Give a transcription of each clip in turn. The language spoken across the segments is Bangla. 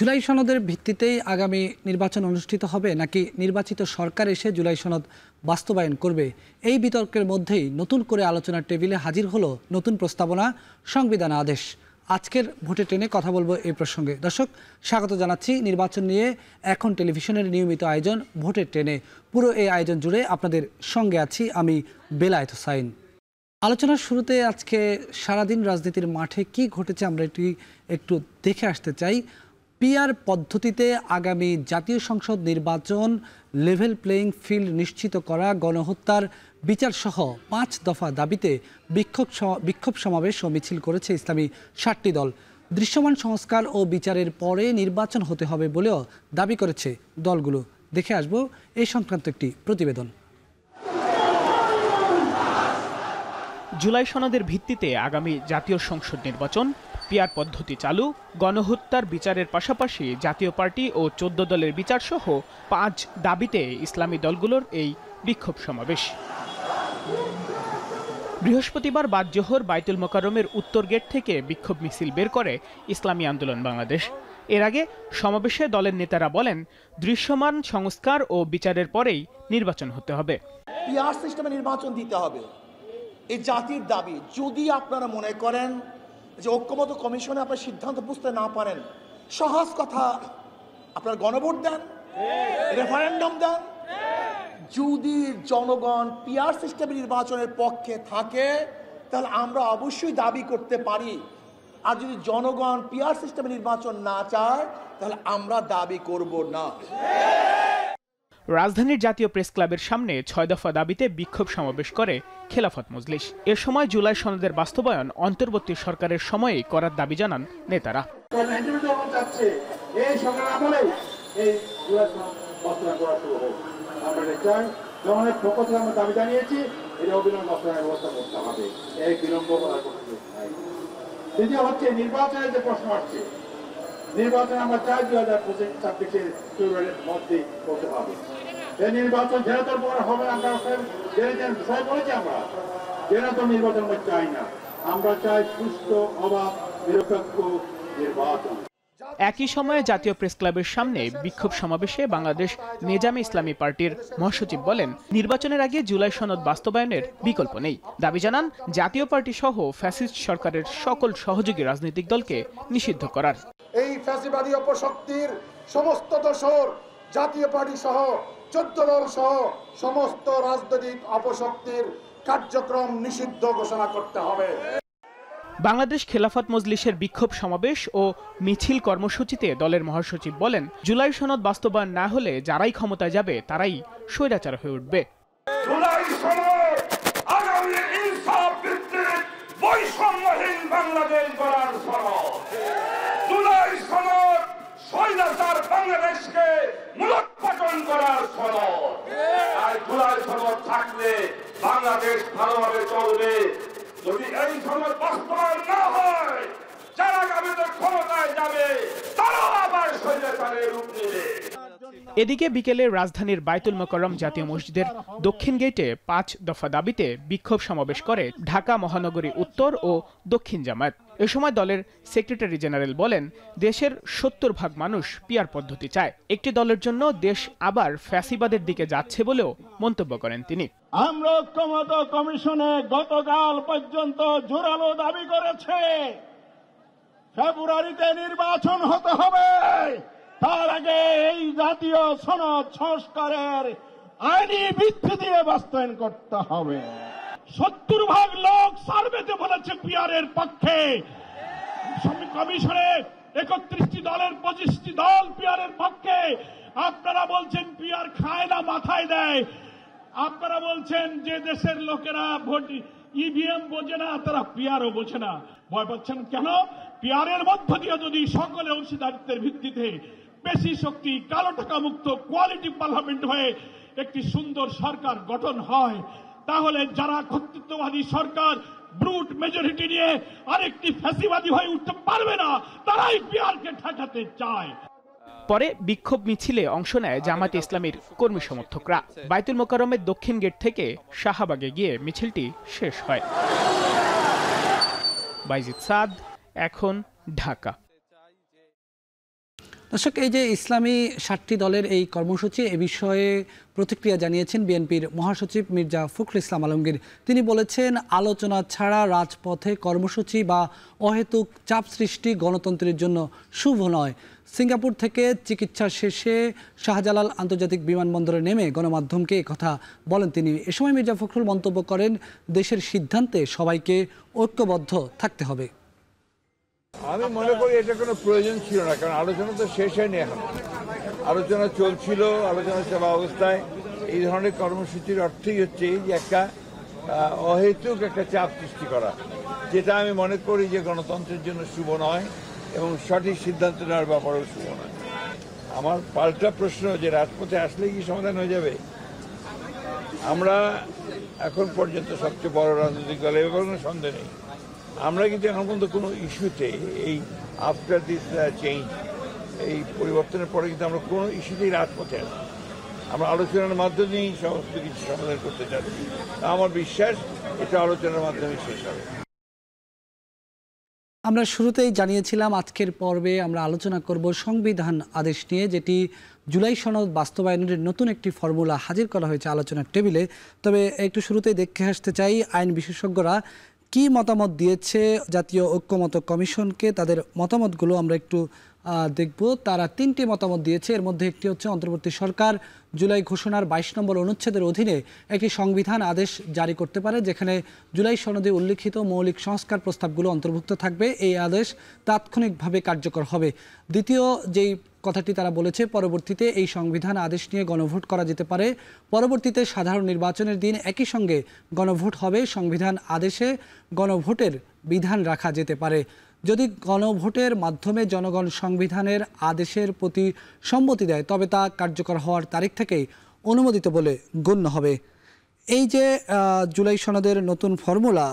জুলাই সনদের ভিত্তিতেই আগামী নির্বাচন অনুষ্ঠিত হবে নাকি নির্বাচিত সরকার এসে জুলাই সনদ বাস্তবায়ন করবে, এই বিতর্কের মধ্যেই নতুন করে আলোচনার টেবিলে হাজির হলো নতুন প্রস্তাবনা সংবিধান আদেশ। আজকের ভোটে টেনে কথা বলবো এই প্রসঙ্গে। দর্শক, স্বাগত জানাচ্ছি নির্বাচন নিয়ে এখন টেলিভিশনের নিয়মিত আয়োজন ভোটের টেনে। পুরো এই আয়োজন জুড়ে আপনাদের সঙ্গে আছি আমি বেলায়েত হোসাইন। আলোচনার শুরুতে আজকে সারাদিন রাজনীতির মাঠে কি ঘটেছে আমরা একটু দেখে আসতে চাই। পিআর পদ্ধতিতে আগামী জাতীয় সংসদ নির্বাচন, লেভেল প্লেইং ফিল্ড নিশ্চিত করা, গণহত্যার বিচারসহ 5 দফা দাবিতে বিক্ষোভ সমাবেশ ও মিছিল করেছে ইসলামী 7টি দল। দৃশ্যমান সংস্কার ও বিচারের পরে নির্বাচন হতে হবে বলেও দাবি করেছে দলগুলো। দেখে আসব এই সংক্রান্ত একটি প্রতিবেদন। জুলাই সনদের ভিত্তিতে আগামী জাতীয় সংসদ নির্বাচন, পিআর পদ্ধতি চালু, গণহত্যার বিচারের পাশাপাশি জাতীয় পার্টি ও 14 দলের বিচারসহ 5 দাবিতে ইসলামী দলগুলোর এই বিক্ষোভ সমাবেশ। বৃহস্পতিবার বাদ জোহর বাইতুল মোকাররমের উত্তর গেট থেকে বিক্ষোভ মিছিল বের করে ইসলামী আন্দোলন বাংলাদেশ। এর আগে সমাবেশে দলের নেতারা বলেন, দৃশ্যমান সংস্কার ও বিচারের পরেই নির্বাচন হতে হবে। পিআর সিস্টেমে নির্বাচন দিতে হবে, এই জাতির দাবি। যদি আপনারা মনে করেন যে ঐক্যমত্য কমিশনে আপনার সিদ্ধান্ত বুঝতে না পারেন, সহজ কথা, আপনার গণভোট দেন, রেফারেন্ডাম দেন। যদি জনগণ পিআর সিস্টেমে নির্বাচনের পক্ষে থাকে তাহলে আমরা অবশ্যই দাবি করতে পারি, আর যদি জনগণ পিআর সিস্টেমে নির্বাচন না চায় তাহলে আমরা দাবি করব না। রাজধানীর জাতীয় প্রেস ক্লাবের সামনে 6 দফা দাবিতে বিক্ষোভ সমাবেশ করে খেলাফত মজলিস। এর সময় জুলাই সনদের বাস্তবায়ন অন্তর্বর্তী সরকারের সময়েই করার দাবি জানান নেতারা। নির্বাচনের যে প্রশ্ন আসছে, নির্বাচন আমরা চাই 2025-26 ফেব্রুয়ারির মধ্যে করতে হবে। এই নির্বাচন যেহেতু পরে হবে, আমরা বিষয় বলেছি, আমরা যেহেতু নির্বাচন আমরা চাই না, আমরা চাই সুস্থ, অবাধ, নিরপেক্ষ নির্বাচন। একই সময়ে জাতীয় প্রেস ক্লাবের সামনে বিক্ষোভ সমাবেশে বাংলাদেশ নেজামে ইসলামী পার্টির মহাসচিব বলেন, নির্বাচনের আগে জুলাই সনদ বাস্তবায়নের বিকল্প নেই। দাবি জানান জাতীয় পার্টি সহ ফ্যাসিস্ট সরকারের সকল সহযোগী রাজনৈতিক দলকে নিষিদ্ধ করার। এই ফ্যাসিবাদী অপশক্তির সমস্ত দোসর জাতীয় পার্টি সহ 14 দল সহ সমস্ত রাজনৈতিক অপশক্তির কার্যক্রম নিষিদ্ধ ঘোষণা করতে হবে। বাংলাদেশ খেলাফত মজলিসের বিক্ষোভ সমাবেশ ও মিছিল কর্মসূচিতে দলের মহাসচিব বলেন, জুলাই সনদ বাস্তবায়ন না হলে যারাই ক্ষমতায় যাবে তারাই স্বৈরাচার হয়ে উঠবে। জুলাই সনদ আগামী ইনসাফ ভিত্তিক বৈষম্যহীন বাংলাদেশ গড়ার সনদ। জুলাই সনদ স্বৈরাচার বাংলাদেশকে মূলোৎপাটন করার সনদ। আর জুলাই সনদ থাকলে বাংলাদেশ ভালোভাবে চলবে। যদি এই সনদ বাস্তবায়ন না হয়, যারা আগামীতে ক্ষমতায় যাবে তারাও আবার স্বৈরাচারের রূপ নেবে। এদিকে বিকেলে রাজধানীর বাইতুল মোকাররম জাতীয় মসজিদের দক্ষিণ গেটে 5 দফা দাবিতে বিক্ষোভ সমাবেশ করে ঢাকা মহানগরী উত্তর ও দক্ষিণ জামায়াত। এ সময় দলের সেক্রেটারি জেনারেল বলেন, দেশের 70% মানুষ পিআর পদ্ধতি চায়। একটি দলের জন্য দেশ আবার ফ্যাসিবাদের দিকে যাচ্ছে বলেও মন্তব্য করেন তিনি। আমরা ঐক্যমত্য কমিশনে গতকাল পর্যন্ত জোরালো দাবি করেছে, ফেব্রুয়ারিতে নির্বাচন হতে হবে, তার আগে এই জাতীয় সনদ সংস্কারের আইনি ভিত্তি দিয়ে বাস্তবায়ন করতে হবে। 70% লোক সার্ভেতে বলেছে পিআরের পক্ষে। কমিশনে 31টি দলের 25টি দল পিআরের পক্ষে। আপনারা বলছেন পিআর খায় না, মাথায় দেয়। আপনারা বলছেন যে দেশের লোকেরা ভোট ইভিএম বোঝে না, তারা পিআরও বোঝে না। ভয় পাচ্ছেন কেন? পিআরের মধ্য দিয়ে যদি সকলে অংশীদারিত্বের ভিত্তিতে পেশি শক্তি, কালো টাকা মুক্ত কোয়ালিটি পার্লামেন্ট হয়ে একটি সুন্দর সরকার গঠন হয়, তাহলে যারা কর্তৃত্ববাদী সরকার ব্রুট মেজরিটি নিয়ে আরেকটি ফ্যাসিবাদী হয়ে উঠতে পারবে না, তারাই পিআরকে ঠেকাতে চায়। পরে বিক্ষোভ মিছিলে অংশ নেয় জামায়াতে ইসলামীর কর্মী সমর্থকরা। বাইতুল মোকাররমের দক্ষিণ গেট থেকে শাহবাগে গিয়ে মিছিলটি শেষ হয়। বাইজিদ সাদ, এখন, ঢাকা। দর্শক, এই যে ইসলামী 7টি দলের এই কর্মসূচি, এ বিষয়ে প্রতিক্রিয়া জানিয়েছেন বিএনপির মহাসচিব মির্জা ফখরুল ইসলাম আলমগীর। তিনি বলেছেন, আলোচনা ছাড়া রাজপথে কর্মসূচি বা অহেতুক চাপ সৃষ্টি গণতন্ত্রের জন্য শুভ নয়। সিঙ্গাপুর থেকে চিকিৎসা শেষে শাহজালাল আন্তর্জাতিক বিমানবন্দরে নেমে গণমাধ্যমকে একথা বলেন তিনি। এ সময় মির্জা ফখরুল মন্তব্য করেন, দেশের সিদ্ধান্তে সবাইকে ঐক্যবদ্ধ থাকতে হবে। আমি মনে করি এটা কোনো প্রয়োজন ছিল না, কারণ আলোচনা তো শেষ হয়নি, এখন আলোচনা চলছিল। আলোচনা চলা অবস্থায় এই ধরনের কর্মসূচির অর্থই হচ্ছে যে একটা অহেতুক একটা চাপ সৃষ্টি করা, যেটা আমি মনে করি যে গণতন্ত্রের জন্য শুভ নয় এবং সঠিক সিদ্ধান্ত নেওয়ার ব্যাপারেও শুভ নয়। আমার পাল্টা প্রশ্ন, যে রাজপথে আসলে কি সমাধান হয়ে যাবে? আমরা এখন পর্যন্ত সবচেয়ে বড় রাজনৈতিক দল, এ ব্যাপারে কোনো সন্দেহ নেই। আমরা কিন্তু এখন পর্যন্ত কোনো ইস্যুতে, এই আফটার দিস চেঞ্জ, এই পরিবর্তনের পরে কিন্তু আমরা কোনো ইস্যুতেই রাজপথে আসি। আমরা আলোচনার মাধ্যমেই সমস্ত কিছু সমাধান করতে চাচ্ছি। আমার বিশ্বাস এটা আলোচনার মাধ্যমে শেষ হবে। আমরা শুরুতেই জানিয়েছিলাম আজকের পর্বে আমরা আলোচনা করব সংবিধান আদেশ নিয়ে, যেটি জুলাই সনদ বাস্তবায়নের নতুন একটি ফর্মুলা হাজির করা হয়েছে আলোচনার টেবিলে। তবে একটু শুরুতেই দেখে আসতে চাই আইন বিশেষজ্ঞরা কি মতামত দিয়েছে জাতীয় ঐক্যমত্য কমিশনকে। তাদের মতামতগুলো আমরা একটু দেখব। তারা 3টি মতামত দিয়েছে। এর মধ্যে একটি হচ্ছে, অন্তর্বর্তী সরকার জুলাই ঘোষণার 22 নম্বর অনুচ্ছেদের অধীনে একটি সংবিধান আদেশ জারি করতে পারে, যেখানে জুলাই সনদে উল্লিখিত মৌলিক সংস্কার প্রস্তাবগুলো অন্তর্ভুক্ত থাকবে। এই আদেশ তাৎক্ষণিকভাবে কার্যকর হবে। দ্বিতীয় যেই কথাটি তারা বলেছে, পরবর্তীতে এই সংবিধান আদেশ নিয়ে গণভোট করা যেতে পারে। পরবর্তীতে সাধারণ নির্বাচনের দিন একই সঙ্গে গণভোট হবে। সংবিধান আদেশে গণভোটের বিধান রাখা যেতে পারে। যদি গণভোটের মাধ্যমে জনগণ সংবিধানের আদেশের প্রতি সম্মতি দেয়, তবে তা কার্যকর হওয়ার তারিখ থেকেই অনুমোদিত বলে গণ্য হবে। এই যে জুলাই সনদের নতুন ফর্মুলা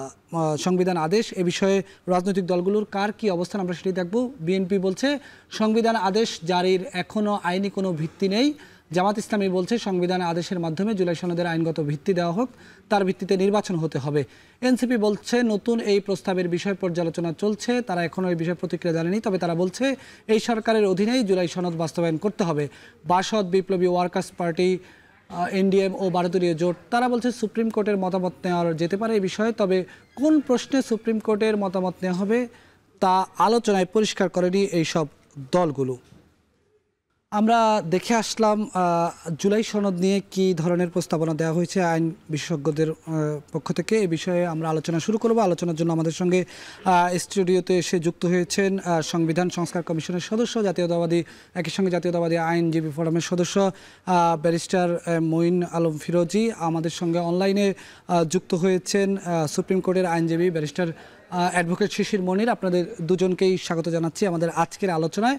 সংবিধান আদেশ, এ বিষয়ে রাজনৈতিক দলগুলোর কার কি অবস্থান আমরা সেটি দেখব। বিএনপি বলছে সংবিধান আদেশ জারির এখনও আইনি কোনো ভিত্তি নেই। জামাত ইসলামী বলছে সংবিধান আদেশের মাধ্যমে জুলাই সনদের আইনগত ভিত্তি দেওয়া হোক, তার ভিত্তিতে নির্বাচন হতে হবে। এনসিপি বলছে নতুন এই প্রস্তাবের বিষয়ে পর্যালোচনা চলছে, তারা এখনও এই বিষয়ে প্রতিক্রিয়া জানেনি। তবে তারা বলছে এই সরকারের অধীনেই জুলাই সনদ বাস্তবায়ন করতে হবে। বাসদ, বিপ্লবী ওয়ার্কার্স পার্টি, এনডিএম ও 12 দলীয় জোট, তারা বলছে সুপ্রিম কোর্টের মতামত নেওয়া যেতে পারে এই বিষয়ে। তবে কোন প্রশ্নে সুপ্রিম কোর্টের মতামত নেওয়া হবে তা আলোচনায় পরিষ্কার করেনি এইসব দলগুলো। আমরা দেখে আসলাম জুলাই সনদ নিয়ে কি ধরনের প্রস্তাবনা দেওয়া হয়েছে আইন বিশেষজ্ঞদের পক্ষ থেকে। এই বিষয়ে আমরা আলোচনা শুরু করব। আলোচনার জন্য আমাদের সঙ্গে স্টুডিওতে এসে যুক্ত হয়েছেন সংবিধান সংস্কার কমিশনের সদস্য, একই সঙ্গে জাতীয়তাবাদী আইনজীবী ফোরামের সদস্য ব্যারিস্টার মঈন আলম ফিরোজী। আমাদের সঙ্গে অনলাইনে যুক্ত হয়েছেন সুপ্রিম কোর্টের আইনজীবী ব্যারিস্টার অ্যাডভোকেট শিশির মনির। আপনাদের দুজনকেই স্বাগত জানাচ্ছি আমাদের আজকের আলোচনায়।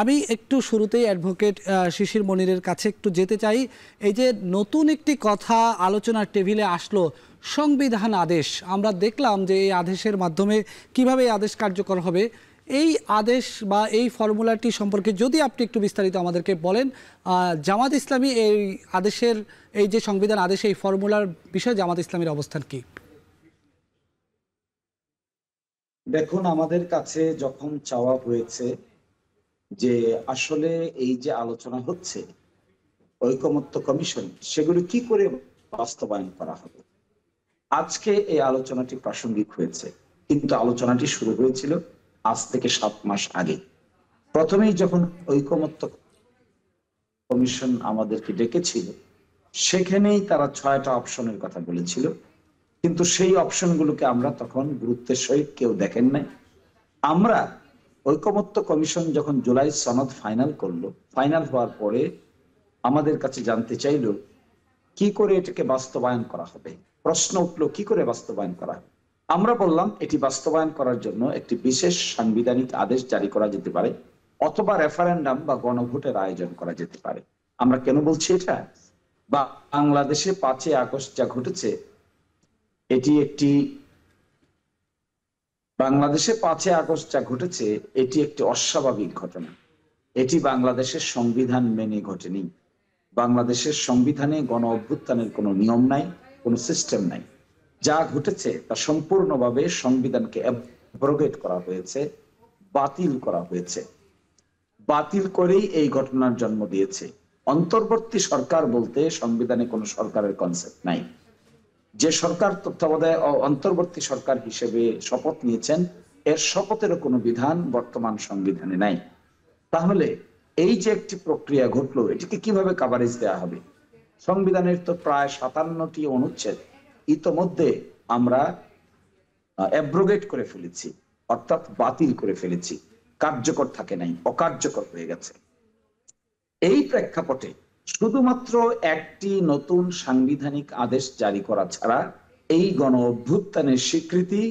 আমি একটু শুরুতেই অ্যাডভোকেট শিশির মনিরের কাছে একটু যেতে চাই। এই যে নতুন একটি কথা আলোচনার টেবিলে আসলো, সংবিধান আদেশ, আমরা দেখলাম যে এই আদেশের মাধ্যমে কিভাবে এই আদেশ কার্যকর হবে। এই আদেশ বা এই ফর্মুলাটি সম্পর্কে যদি আপনি একটু বিস্তারিত আমাদেরকে বলেন। জামাত ইসলামী এই আদেশের, এই যে সংবিধান আদেশ, এই ফর্মুলার বিষয়ে জামাত ইসলামীর অবস্থান কি? দেখুন, আমাদের কাছে যখন চাওয়া হয়েছে যে আসলে এই যে আলোচনা হচ্ছে ঐকমত্য কমিশন, সেগুলো কি করে বাস্তবায়ন করা হবে, আজকে এই আলোচনাটি প্রাসঙ্গিক হয়েছে। কিন্তু আলোচনাটি শুরু হয়েছিল আজ থেকে 7 মাস আগে। প্রথমেই যখন ঐকমত্য কমিশন আমাদেরকে ডেকেছিল, সেখানেই তারা 6টা অপশনের কথা বলেছিল, কিন্তু সেই অপশনগুলোকে আমরা তখন গুরুত্বের সহিত কেউ দেখেন নাই। আমরা ঐকমত্য কমিশন যখন জুলাই সনদ ফাইনাল করলো, ফাইনাল হওয়ার পরে আমাদের কাছে জানতে চাইল কি করে এটাকে বাস্তবায়ন করা হবে। প্রশ্ন উঠলো কি করে বাস্তবায়ন করা হবে। আমরা বললাম এটি বাস্তবায়ন করার জন্য একটি বিশেষ সাংবিধানিক আদেশ জারি করা যেতে পারে, অথবা রেফারেন্ডাম বা গণভোটের আয়োজন করা যেতে পারে। আমরা কেন বলছি এটা? বাংলাদেশে 5 আগস্ট যা ঘটেছে, এটি একটি বাংলাদেশে 5 আগস্ট যা ঘটেছে এটি একটি অস্বাভাবিক ঘটনা। এটি বাংলাদেশের সংবিধান মেনে ঘটেনি। বাংলাদেশের সংবিধানে গণ অভ্যুত্থানের কোনো নিয়ম নাই, কোনো সিস্টেম নাই। যা ঘটেছে তা সম্পূর্ণভাবে সংবিধানকে অ্যাব্রোগেট করা হয়েছে, বাতিল করা হয়েছে। বাতিল করেই এই ঘটনার জন্ম দিয়েছে। অন্তর্বর্তী সরকার বলতে সংবিধানে কোনো সরকারের কনসেপ্ট নাই। যে সরকার তত্ত্বাবধায়ক অন্তর্বর্তী সরকার হিসেবে শপথ নিয়েছেন, এর শপথেরও কোনো বিধান বর্তমান সংবিধানে নাই। তাহলে এই যে একটি প্রক্রিয়া ঘটলো, এটিকে কিভাবে কাভারেজ দেওয়া হবে? সংবিধানের তো প্রায় 57টি অনুচ্ছেদ ইতোমধ্যে আমরা অ্যাব্রোগেট করে ফেলেছি, অর্থাৎ বাতিল করে ফেলেছি, কার্যকর থাকে নাই, অকার্যকর হয়ে গেছে। এই প্রেক্ষাপটে শুধুমাত্র একটি নতুন সাংবিধানিক আদেশ জারি করা ছাড়া এই গণ অভ্যুত্থানের স্বীকৃতি,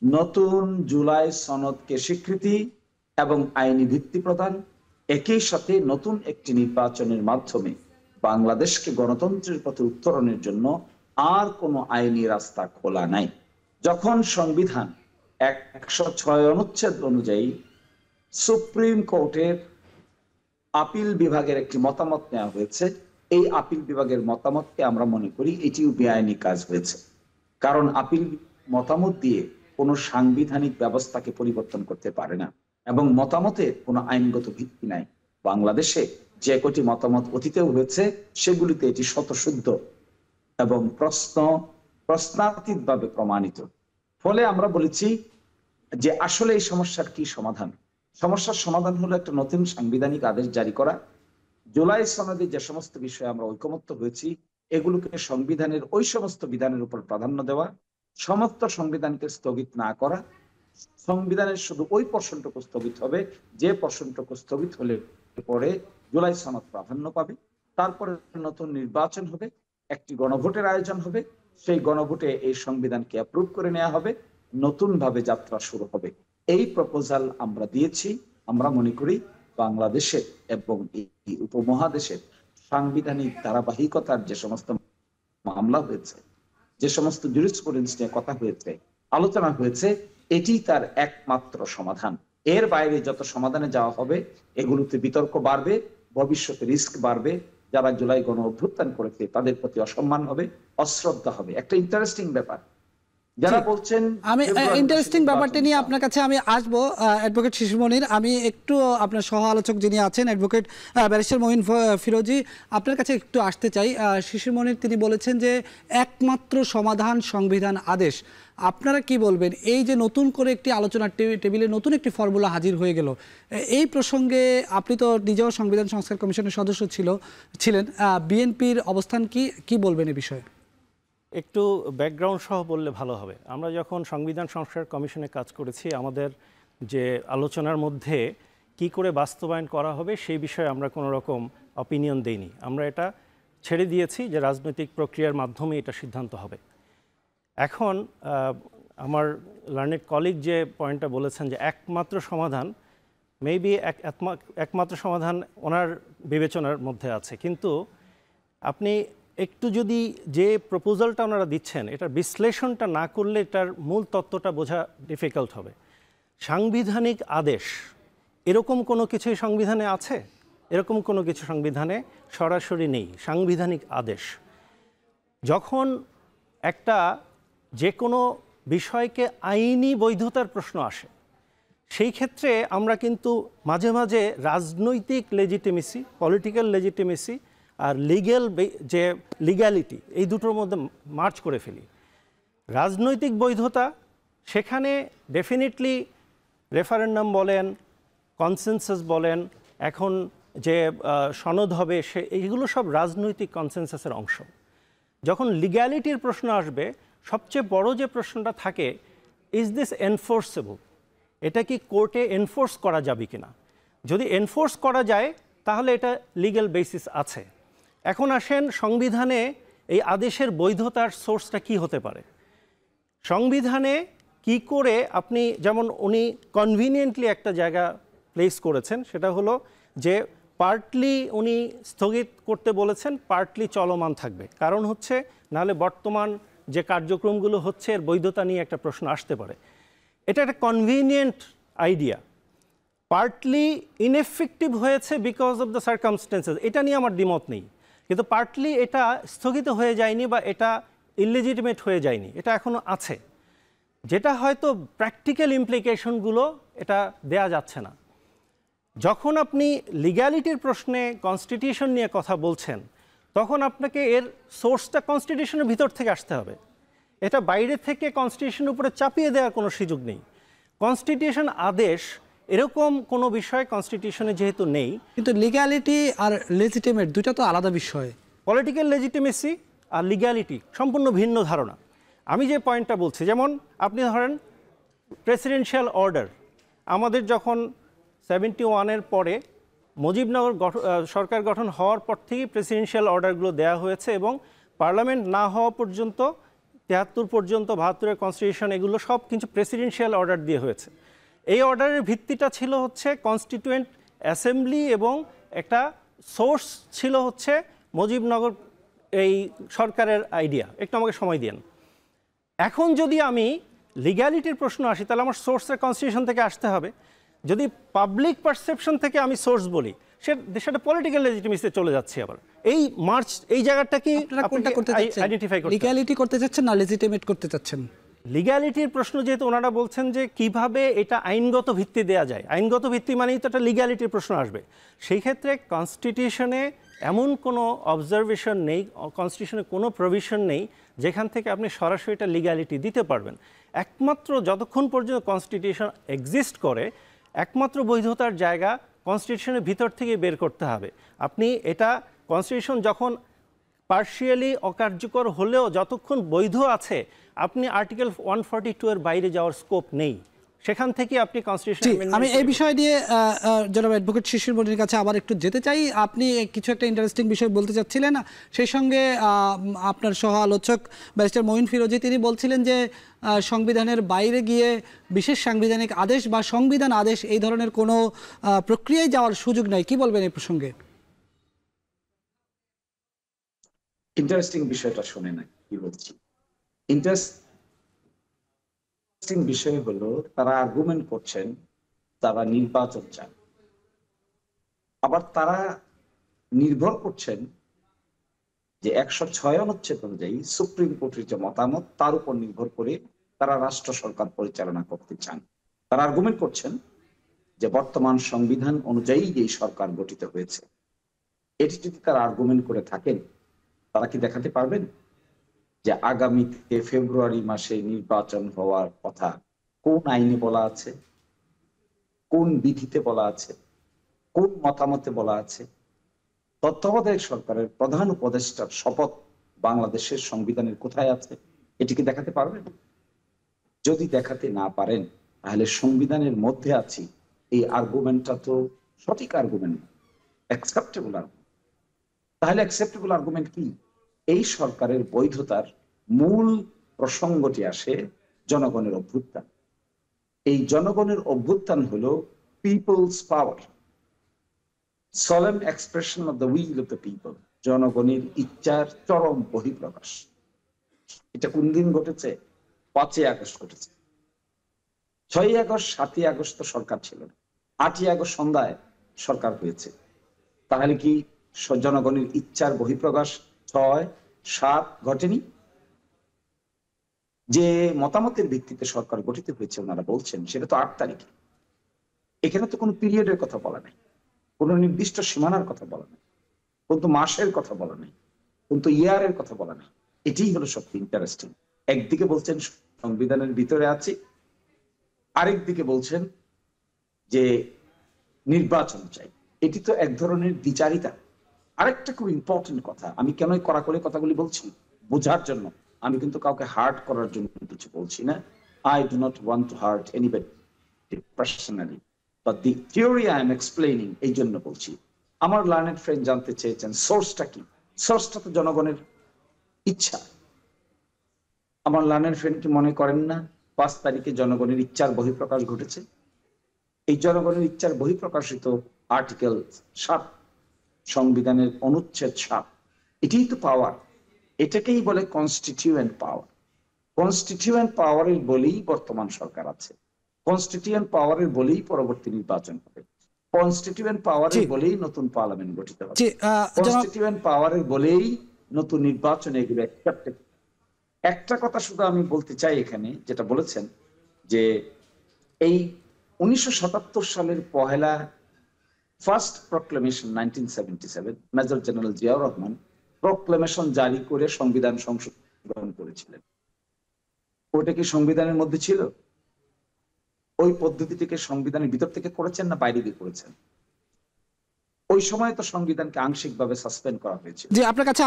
নতুন জুলাই সনদকে স্বীকৃতি এবং আইনি ভিত্তি প্রদান, একই সাথে নতুন একটি নির্বাচনের মাধ্যমে বাংলাদেশকে গণতন্ত্রের পথে উত্তরণের জন্য আর কোনো আইনি রাস্তা খোলা নাই। যখন সংবিধান 106 অনুচ্ছেদ অনুযায়ী সুপ্রিম কোর্টের আপিল বিভাগের একটি মতামত নেওয়া হয়েছে, এই আপিল বিভাগের মতামতকে আমরা মনে করি এটিও বেআইনি কাজ হয়েছে। কারণ আপিল মতামত দিয়ে কোনো সাংবিধানিক ব্যবস্থাকে পরিবর্তন করতে পারে না এবং মতামতের কোনো আইনগত ভিত্তি নাই। বাংলাদেশে যে কটি মতামত অতীতেও হয়েছে সেগুলিতে এটি শতশুদ্ধ এবং প্রশ্নাতীতভাবে প্রমাণিত। ফলে আমরা বলেছি যে আসলে এই সমস্যার কি সমাধান? সমস্যার সমাধান হলো একটা নতুন সাংবিধানিক আদেশ জারি করা, জুলাই সনদে যে সমস্ত বিষয়ে আমরা ঐকমত্য হয়েছি এগুলোকে সংবিধানের ওই সমস্ত বিধানের উপর প্রাধান্য দেওয়া, সমস্ত সংবিধানকে স্থগিত না করা, সংবিধানের শুধু ওই পোর্শনটুকু স্থগিত হবে যে পোর্শনটুকু স্থগিত হলে পরে জুলাই সনদ প্রাধান্য পাবে। তারপরে নতুন নির্বাচন হবে, একটি গণভোটের আয়োজন হবে, সেই গণভোটে এই সংবিধানকে অ্যাপ্রুভ করে নেওয়া হবে, নতুন ভাবে যাত্রা শুরু হবে। এই প্রপোজাল আমরা দিয়েছি। আমরা মনে করি বাংলাদেশের এবং এই উপমহাদেশের সাংবিধানিক ধারাবাহিকতার যে সমস্ত মামলা হয়েছে, যে সমস্ত জুরিসপ্রুডেন্স নিয়ে কথা হয়েছে, আলোচনা হয়েছে, এটি তার একমাত্র সমাধান। এর বাইরে যত সমাধানে যাওয়া হবে এগুলোতে বিতর্ক বাড়বে, ভবিষ্যতে রিস্ক বাড়বে, যারা জুলাই গণ অভ্যুত্থান করেছে তাদের প্রতি অসম্মান হবে, অশ্রদ্ধা হবে। একটা ইন্টারেস্টিং ব্যাপার, যারা বলছেন আমি ইন্টারেস্টিং ব্যাপারটা নিয়ে আপনার কাছে আমি আসবো অ্যাডভোকেট শিশির মনির। আমি একটু আপনার সহ আলোচক যিনি আছেন অ্যাডভোকেট ব্যারিস্টার মঈন ফিরোজী, আপনার কাছে একটু আসতে চাই। শিশির মনির তিনি বলেছেন যে একমাত্র সমাধান সংবিধান আদেশ। আপনারা কি বলবেন? এই যে নতুন করে একটি আলোচনার টেবিলে নতুন একটি ফর্মুলা হাজির হয়ে গেল, এই প্রসঙ্গে আপনি তো নিজেও সংবিধান সংস্কার কমিশনের সদস্য ছিলেন, বিএনপির অবস্থান কি বলবেন এ বিষয়ে? একটু ব্যাকগ্রাউন্ড সহ বললে ভালো হবে। আমরা যখন সংবিধান সংস্কার কমিশনে কাজ করেছি, আমাদের যে আলোচনার মধ্যে কি করে বাস্তবায়ন করা হবে সেই বিষয়ে আমরা কোনো রকম অপিনিয়ন দেইনি। আমরা এটা ছেড়ে দিয়েছি যে রাজনৈতিক প্রক্রিয়ার মাধ্যমে এটা সিদ্ধান্ত হবে। এখন আমার লার্নেড কলিগ যে পয়েন্টটা বলেছেন যে একমাত্র সমাধান, মেবি একমাত্র সমাধান ওনার বিবেচনার মধ্যে আছে, কিন্তু আপনি একটু যদি যে প্রপোজালটা ওনারা দিচ্ছেন এটার বিশ্লেষণটা না করলে এটার মূল তত্ত্বটা বোঝা ডিফিকাল্ট হবে। সাংবিধানিক আদেশ এরকম কোনো কিছুই সংবিধানে আছে? এরকম কোনো কিছু সংবিধানে সরাসরি নেই। সাংবিধানিক আদেশ যখন একটা যে কোনো বিষয়কে আইনি বৈধতার প্রশ্ন আসে, সেই ক্ষেত্রে আমরা কিন্তু মাঝে মাঝে রাজনৈতিক লেজিটিমেসি, পলিটিক্যাল লেজিটিমেসি আর যে লিগ্যালিটি, এই দুটোর মধ্যে মার্চ করে ফেলি। রাজনৈতিক বৈধতা সেখানে ডেফিনেটলি রেফারেন্ডাম বলেন, কনসেনসাস বলেন, এখন যে সনদ হবে এইগুলো সব রাজনৈতিক কনসেনসাসের অংশ। যখন লিগ্যালিটির প্রশ্ন আসবে, সবচেয়ে বড় যে প্রশ্নটা থাকে, ইজ দিস এনফোর্সেবল? এটা কি কোর্টে এনফোর্স করা যাবে কিনা? যদি এনফোর্স করা যায় তাহলে এটা লিগ্যাল বেসিস আছে। এখন আসেন সংবিধানে এই আদেশের বৈধতার সোর্সটা কি হতে পারে। সংবিধানে কি করে আপনি, যেমন উনি কনভিনিয়েন্টলি একটা জায়গা প্লেস করেছেন, সেটা হলো যে পার্টলি উনি স্থগিত করতে বলেছেন, পার্টলি চলমান থাকবে। কারণ হচ্ছে নাহলে বর্তমান যে কার্যক্রমগুলো হচ্ছে এর বৈধতা নিয়ে একটা প্রশ্ন আসতে পারে। এটা একটা কনভিনিয়েন্ট আইডিয়া। পার্টলি ইনএফেক্টিভ হয়েছে বিকজ অফ দ্য সার্কামস্টেন্সেস, এটা নিয়ে আমার দ্বিমত নেই, কিন্তু পার্টলি এটা স্থগিত হয়ে যায়নি বা এটা ইললেজিটিমেট হয়ে যায়নি, এটা এখনও আছে। যেটা হয়তো প্র্যাকটিক্যাল ইমপ্লিকেশনগুলো এটা দেয়া যাচ্ছে না। যখন আপনি লিগ্যালিটির প্রশ্নে কনস্টিটিউশন নিয়ে কথা বলছেন তখন আপনাকে এর সোর্সটা কনস্টিটিউশনের ভিতর থেকে আসতে হবে। এটা বাইরে থেকে কনস্টিটিউশনের উপরে চাপিয়ে দেওয়ার কোনো সুযোগ নেই। কনস্টিটিউশন আদেশ এরকম কোনো বিষয় কনস্টিটিউশনে যেহেতু নেই। কিন্তু লিগ্যালিটি আর লেজিটিমেট দুটো তো আলাদা বিষয়। পলিটিক্যাল লেজিটিমেসি আর লিগ্যালিটি সম্পূর্ণ ভিন্ন ধারণা। আমি যে পয়েন্টটা বলছি, যেমন আপনি ধরেন প্রেসিডেন্সিয়াল অর্ডার, আমাদের যখন 71-এর পরে মুজিবনগর সরকার গঠন হওয়ার পর থেকেই প্রেসিডেন্সিয়াল অর্ডারগুলো দেওয়া হয়েছে এবং পার্লামেন্ট না হওয়া পর্যন্ত 73 পর্যন্ত 72-এর কনস্টিটিউশন এগুলো সব কিছু প্রেসিডেন্সিয়াল অর্ডার দিয়ে হয়েছে। এই অর্ডারের ভিত্তিটা ছিল হচ্ছে কনস্টিটিউয়েন্ট অ্যাসেম্বলি এবং একটা সোর্স ছিল হচ্ছে মুজিবনগর এই সরকারের আইডিয়া। একটু আমাকে সময় দিন। এখন যদি আমি লিগ্যালিটির প্রশ্ন আসি তাহলে আমার সোর্সের কনস্টিটিউশন থেকে আসতে হবে। যদি পাবলিক পারসেপশন থেকে আমি সোর্স বলি সেটা পলিটিক্যাল লেজিটিমেসিতে চলে যাচ্ছে। আবার এই মার্চ এই জায়গাটা কি আইডেন্টিফাই করতে লিগ্যালিটি করতে চাচ্ছেন না লেজিটিমেট করতে চাচ্ছেন? লিগ্যালিটির প্রশ্ন যেহেতু ওনারা বলছেন যে কিভাবে এটা আইনগত ভিত্তি দেয়া যায়, আইনগত ভিত্তি মানেই তো একটা লিগ্যালিটির প্রশ্ন আসবে। সেই ক্ষেত্রে কনস্টিটিউশনে এমন কোনো অবজারভেশন নেই, কনস্টিটিউশনে কোনো প্রভিশন নেই যেখান থেকে আপনি সরাসরি এটা লিগ্যালিটি দিতে পারবেন। একমাত্র যতক্ষণ পর্যন্ত কনস্টিটিউশন এক্সিস্ট করে একমাত্র বৈধতার জায়গা কনস্টিটিউশনের ভিতর থেকে বের করতে হবে। আপনি এটা কনস্টিটিউশন যখন পার্শিয়ালি অকার্যকর হলেও যতক্ষণ বৈধ আছে আপনি আর্টিকেল 142 এর বাইরে যাওয়ার স্কোপ নেই, সেখান থেকে আপনি কনস্টিটিউশন। আমি এই বিষয় নিয়ে জনাব অ্যাডভোকেট শিশির মনির কাছে আবার একটু যেতে চাই। আপনি কিছু একটা ইন্টারেস্টিং বিষয় বলতে চাচ্ছিলেন, সেই সঙ্গে আপনার সহ আলোচক ব্যারিস্টার মঈন ফিরোজী তিনি বলছিলেন যে সংবিধানের বাইরে গিয়ে বিশেষ সাংবিধানিক আদেশ বা সংবিধান আদেশ এই ধরনের কোনো প্রক্রিয়ায় যাওয়ার সুযোগ নাই। কি বলবেন এই প্রসঙ্গে? ইন্টারেস্টিং বিষয়টা শুনে না কি বলছি। ইন্টারেস্টিং বিষয় হলো তারা আর্গুমেন্ট করছেন তারা নির্বাচন চান, আবার তারা নির্ভর করছেন যে 106 অনুচ্ছেদ অনুযায়ী সুপ্রিম কোর্টের যে মতামত তার উপর নির্ভর করে তারা রাষ্ট্র সরকার পরিচালনা করতে চান। তারা আর্গুমেন্ট করছেন যে বর্তমান সংবিধান অনুযায়ী এই সরকার গঠিত হয়েছে। এটি যদি তারা আর্গুমেন্ট করে থাকেন তারা কি দেখাতে পারবেন যে আগামীতে ফেব্রুয়ারি মাসে নির্বাচন হওয়ার কথা কোন আইনে বলা আছে, কোন বিধিতে বলা আছে, কোন মতামতে বলা আছে? তত্ত্বাবধায়ক সরকারের প্রধান উপদেষ্টার শপথ বাংলাদেশের সংবিধানের কোথায় আছে? এটি কি দেখাতে পারবেন? যদি দেখাতে না পারেন তাহলে সংবিধানের মধ্যে আছি এই আর্গুমেন্টটা তো সঠিক আর্গুমেন্ট, অ্যাকসেপ্টেবল আর্গুমেন্ট। তাহলে অ্যাকসেপ্টেবল আর্গুমেন্ট কি? এই সরকারের বৈধতার মূল প্রসঙ্গটি আসে জনগণের অভ্যুত্থান। এই জনগণের অভ্যুত্থান হলো people's power, solemn expression of the will of the people, জনগণের ইচ্ছার চরম বহিঃপ্রকাশ। এটা কোন দিন ঘটেছে? 5 আগস্ট ঘটেছে। 6 আগস্ট 7 আগস্ট তো সরকার ছিল না, 8 আগস্ট সন্ধ্যায় সরকার হয়েছে। তাহলে কি জনগণের ইচ্ছার বহিঃপ্রকাশ 6, 7 ঘটেনি? যে মতামতের ভিত্তিতে সরকার গঠিত হয়েছে ওনারা বলছেন সেটা তো 8 তারিখে। এখানে তো কোনো পিরিয়ডের কথা বলা নাই, কোনো নির্দিষ্ট সীমানার কথা বলা নাই, কিন্তু মাসের কথা বলা নাই, কিন্তু ইয়ারের কথা বলা নাই। এটাই হলো সবচেয়ে ইন্টারেস্টিং। একদিকে বলছেন সংবিধানের ভিতরে আছি, আরেকদিকে বলছেন যে নির্বাচন চাই। এটি তো এক ধরনের দ্বিচারিতা। আরেকটা খুব ইম্পর্টেন্ট কথা, আমি কেন কড়াকড়ি কথাগুলি বলছি বোঝার জন্য, আমি কিন্তু কাউকে হার্ট করার জন্য কিছু বলছি না। I do not want to hurt anybody personally, but the theory I am explaining এই জন্য বলছি। আমার লার্নেড ফ্রেন্ড জানতে চেয়েছেন সোর্সটা কি। সোর্সটা তো জনগণের ইচ্ছা। আমার লার্নেড ফ্রেন্ড কি মনে করেন না 5 তারিখে জনগণের ইচ্ছার বহিঃপ্রকাশ ঘটেছে? এই জনগণের ইচ্ছার বহিঃপ্রকাশিত আর্টিকেল 7 সংবিধানের অনুচ্ছেদ 7, এটাই তো পাওয়ার। এটাকেই বলে কনস্টিটিউয়েন্ট পাওয়ার। কনস্টিটিউয়েন্ট পাওয়ারের বলেই বর্তমান সরকার আছে, কনস্টিটিউয়েন্ট পাওয়ারের বলেই পরবর্তী নির্বাচন হবে, কনস্টিটিউয়েন্ট পাওয়ারের বলেই নতুন পার্লামেন্ট গঠিত হবে, কনস্টিটিউয়েন্ট পাওয়ারের বলেই নতুন নির্বাচন এগুলো অ্যাকসেপ্টেড। একটা কথা শুধু আমি বলতে চাই এখানে, যেটা বলেছেন যে এই 1977 সালের 1 first proclamation 1977 major general Ziaur Rahman proclamation জারি করে সংবিধান সংশোধন করেছিলেন। ওটা কি সংবিধানের মধ্যে ছিল? ওই পদ্ধতিটিকে সংবিধানের ভিতর থেকে করেছেন না বাইরে দিয়ে করেছেন? ওই সময় তো সংবিধানকে আংশিকভাবে সাসপেন্ড করা হয়েছে। জি, আপনার কাছে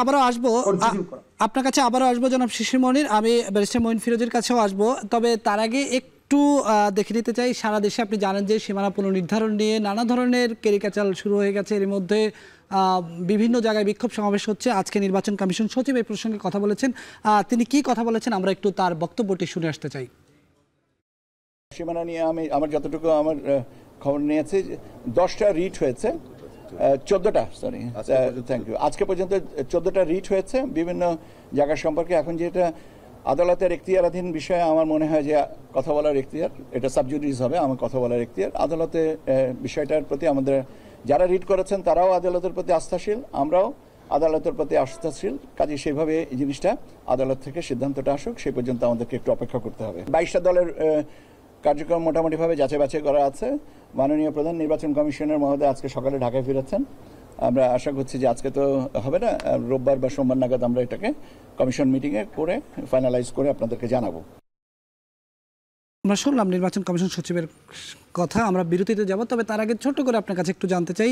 আবারও আসবো জনাব শিশির মনির। আমি ব্যারিস্টার মঈন ফিরোজের কাছেও আসবো, তবে তার আগে একটু দেখে নিতে চাই, সারা দেশে আপনি জানেন যে সীমানা পুনর্নির্ধারণ নিয়ে নানা ধরনের কেরিকাচাল শুরু হয়ে গেছে। এর মধ্যে বিভিন্ন জায়গায় বিক্ষোভ সমাবেশ হচ্ছে। আজকে নির্বাচন কমিশন সচিব এই প্রসঙ্গে কথা বলেছেন। তিনি কি কথা বলেছেন আমরা একটু তার বক্তব্যটি শুনে আসতে চাই। সীমানা নিয়ে আমার যতটুকু আমার খবর নিয়েছি 10টা রিট হয়েছে, 14টা সরি থ্যাংক ইউ, আজকে পর্যন্ত 14টা রিট হয়েছে বিভিন্ন জায়গা সম্পর্কে। এখন যেটা আদালতের এখতিয়ারাধীন বিষয়ে আমার মনে হয় যে কথা বলার এখতিয়ার, এটা সাবজুডিস হবে, আমার কথা বলার এখতিয়ার। আদালতে বিষয়টার প্রতি আমাদের যারা রিট করেছেন তারাও আদালতের প্রতি আস্থাশীল, আমরাও আদালতের প্রতি আস্থাশীল। কাজে সেইভাবে এই জিনিসটা আদালত থেকে সিদ্ধান্তটা আসুক, সেই পর্যন্ত আমাদেরকে একটু অপেক্ষা করতে হবে। 22টা দলের কার্যক্রম মোটামুটিভাবে যাচাই বাছাই করা আছে। মাননীয় প্রধান নির্বাচন কমিশনার মহোদয় আজকে সকালে ঢাকায় ফিরেছেন। আমরা আশা করছি যে আজকে তো হবে না, রোববার বা সোমবার নাগাদ আমরা এটাকে কমিশন মিটিংয়ে করে ফাইনালাইজ করে আপনাদেরকে জানাবো। আমরা শুনলাম নির্বাচন কমিশন সচিবের কথা। আমরা বিরতিতে যাব, তবে তার আগে ছোট্ট করে আপনার কাছে একটু জানতে চাই,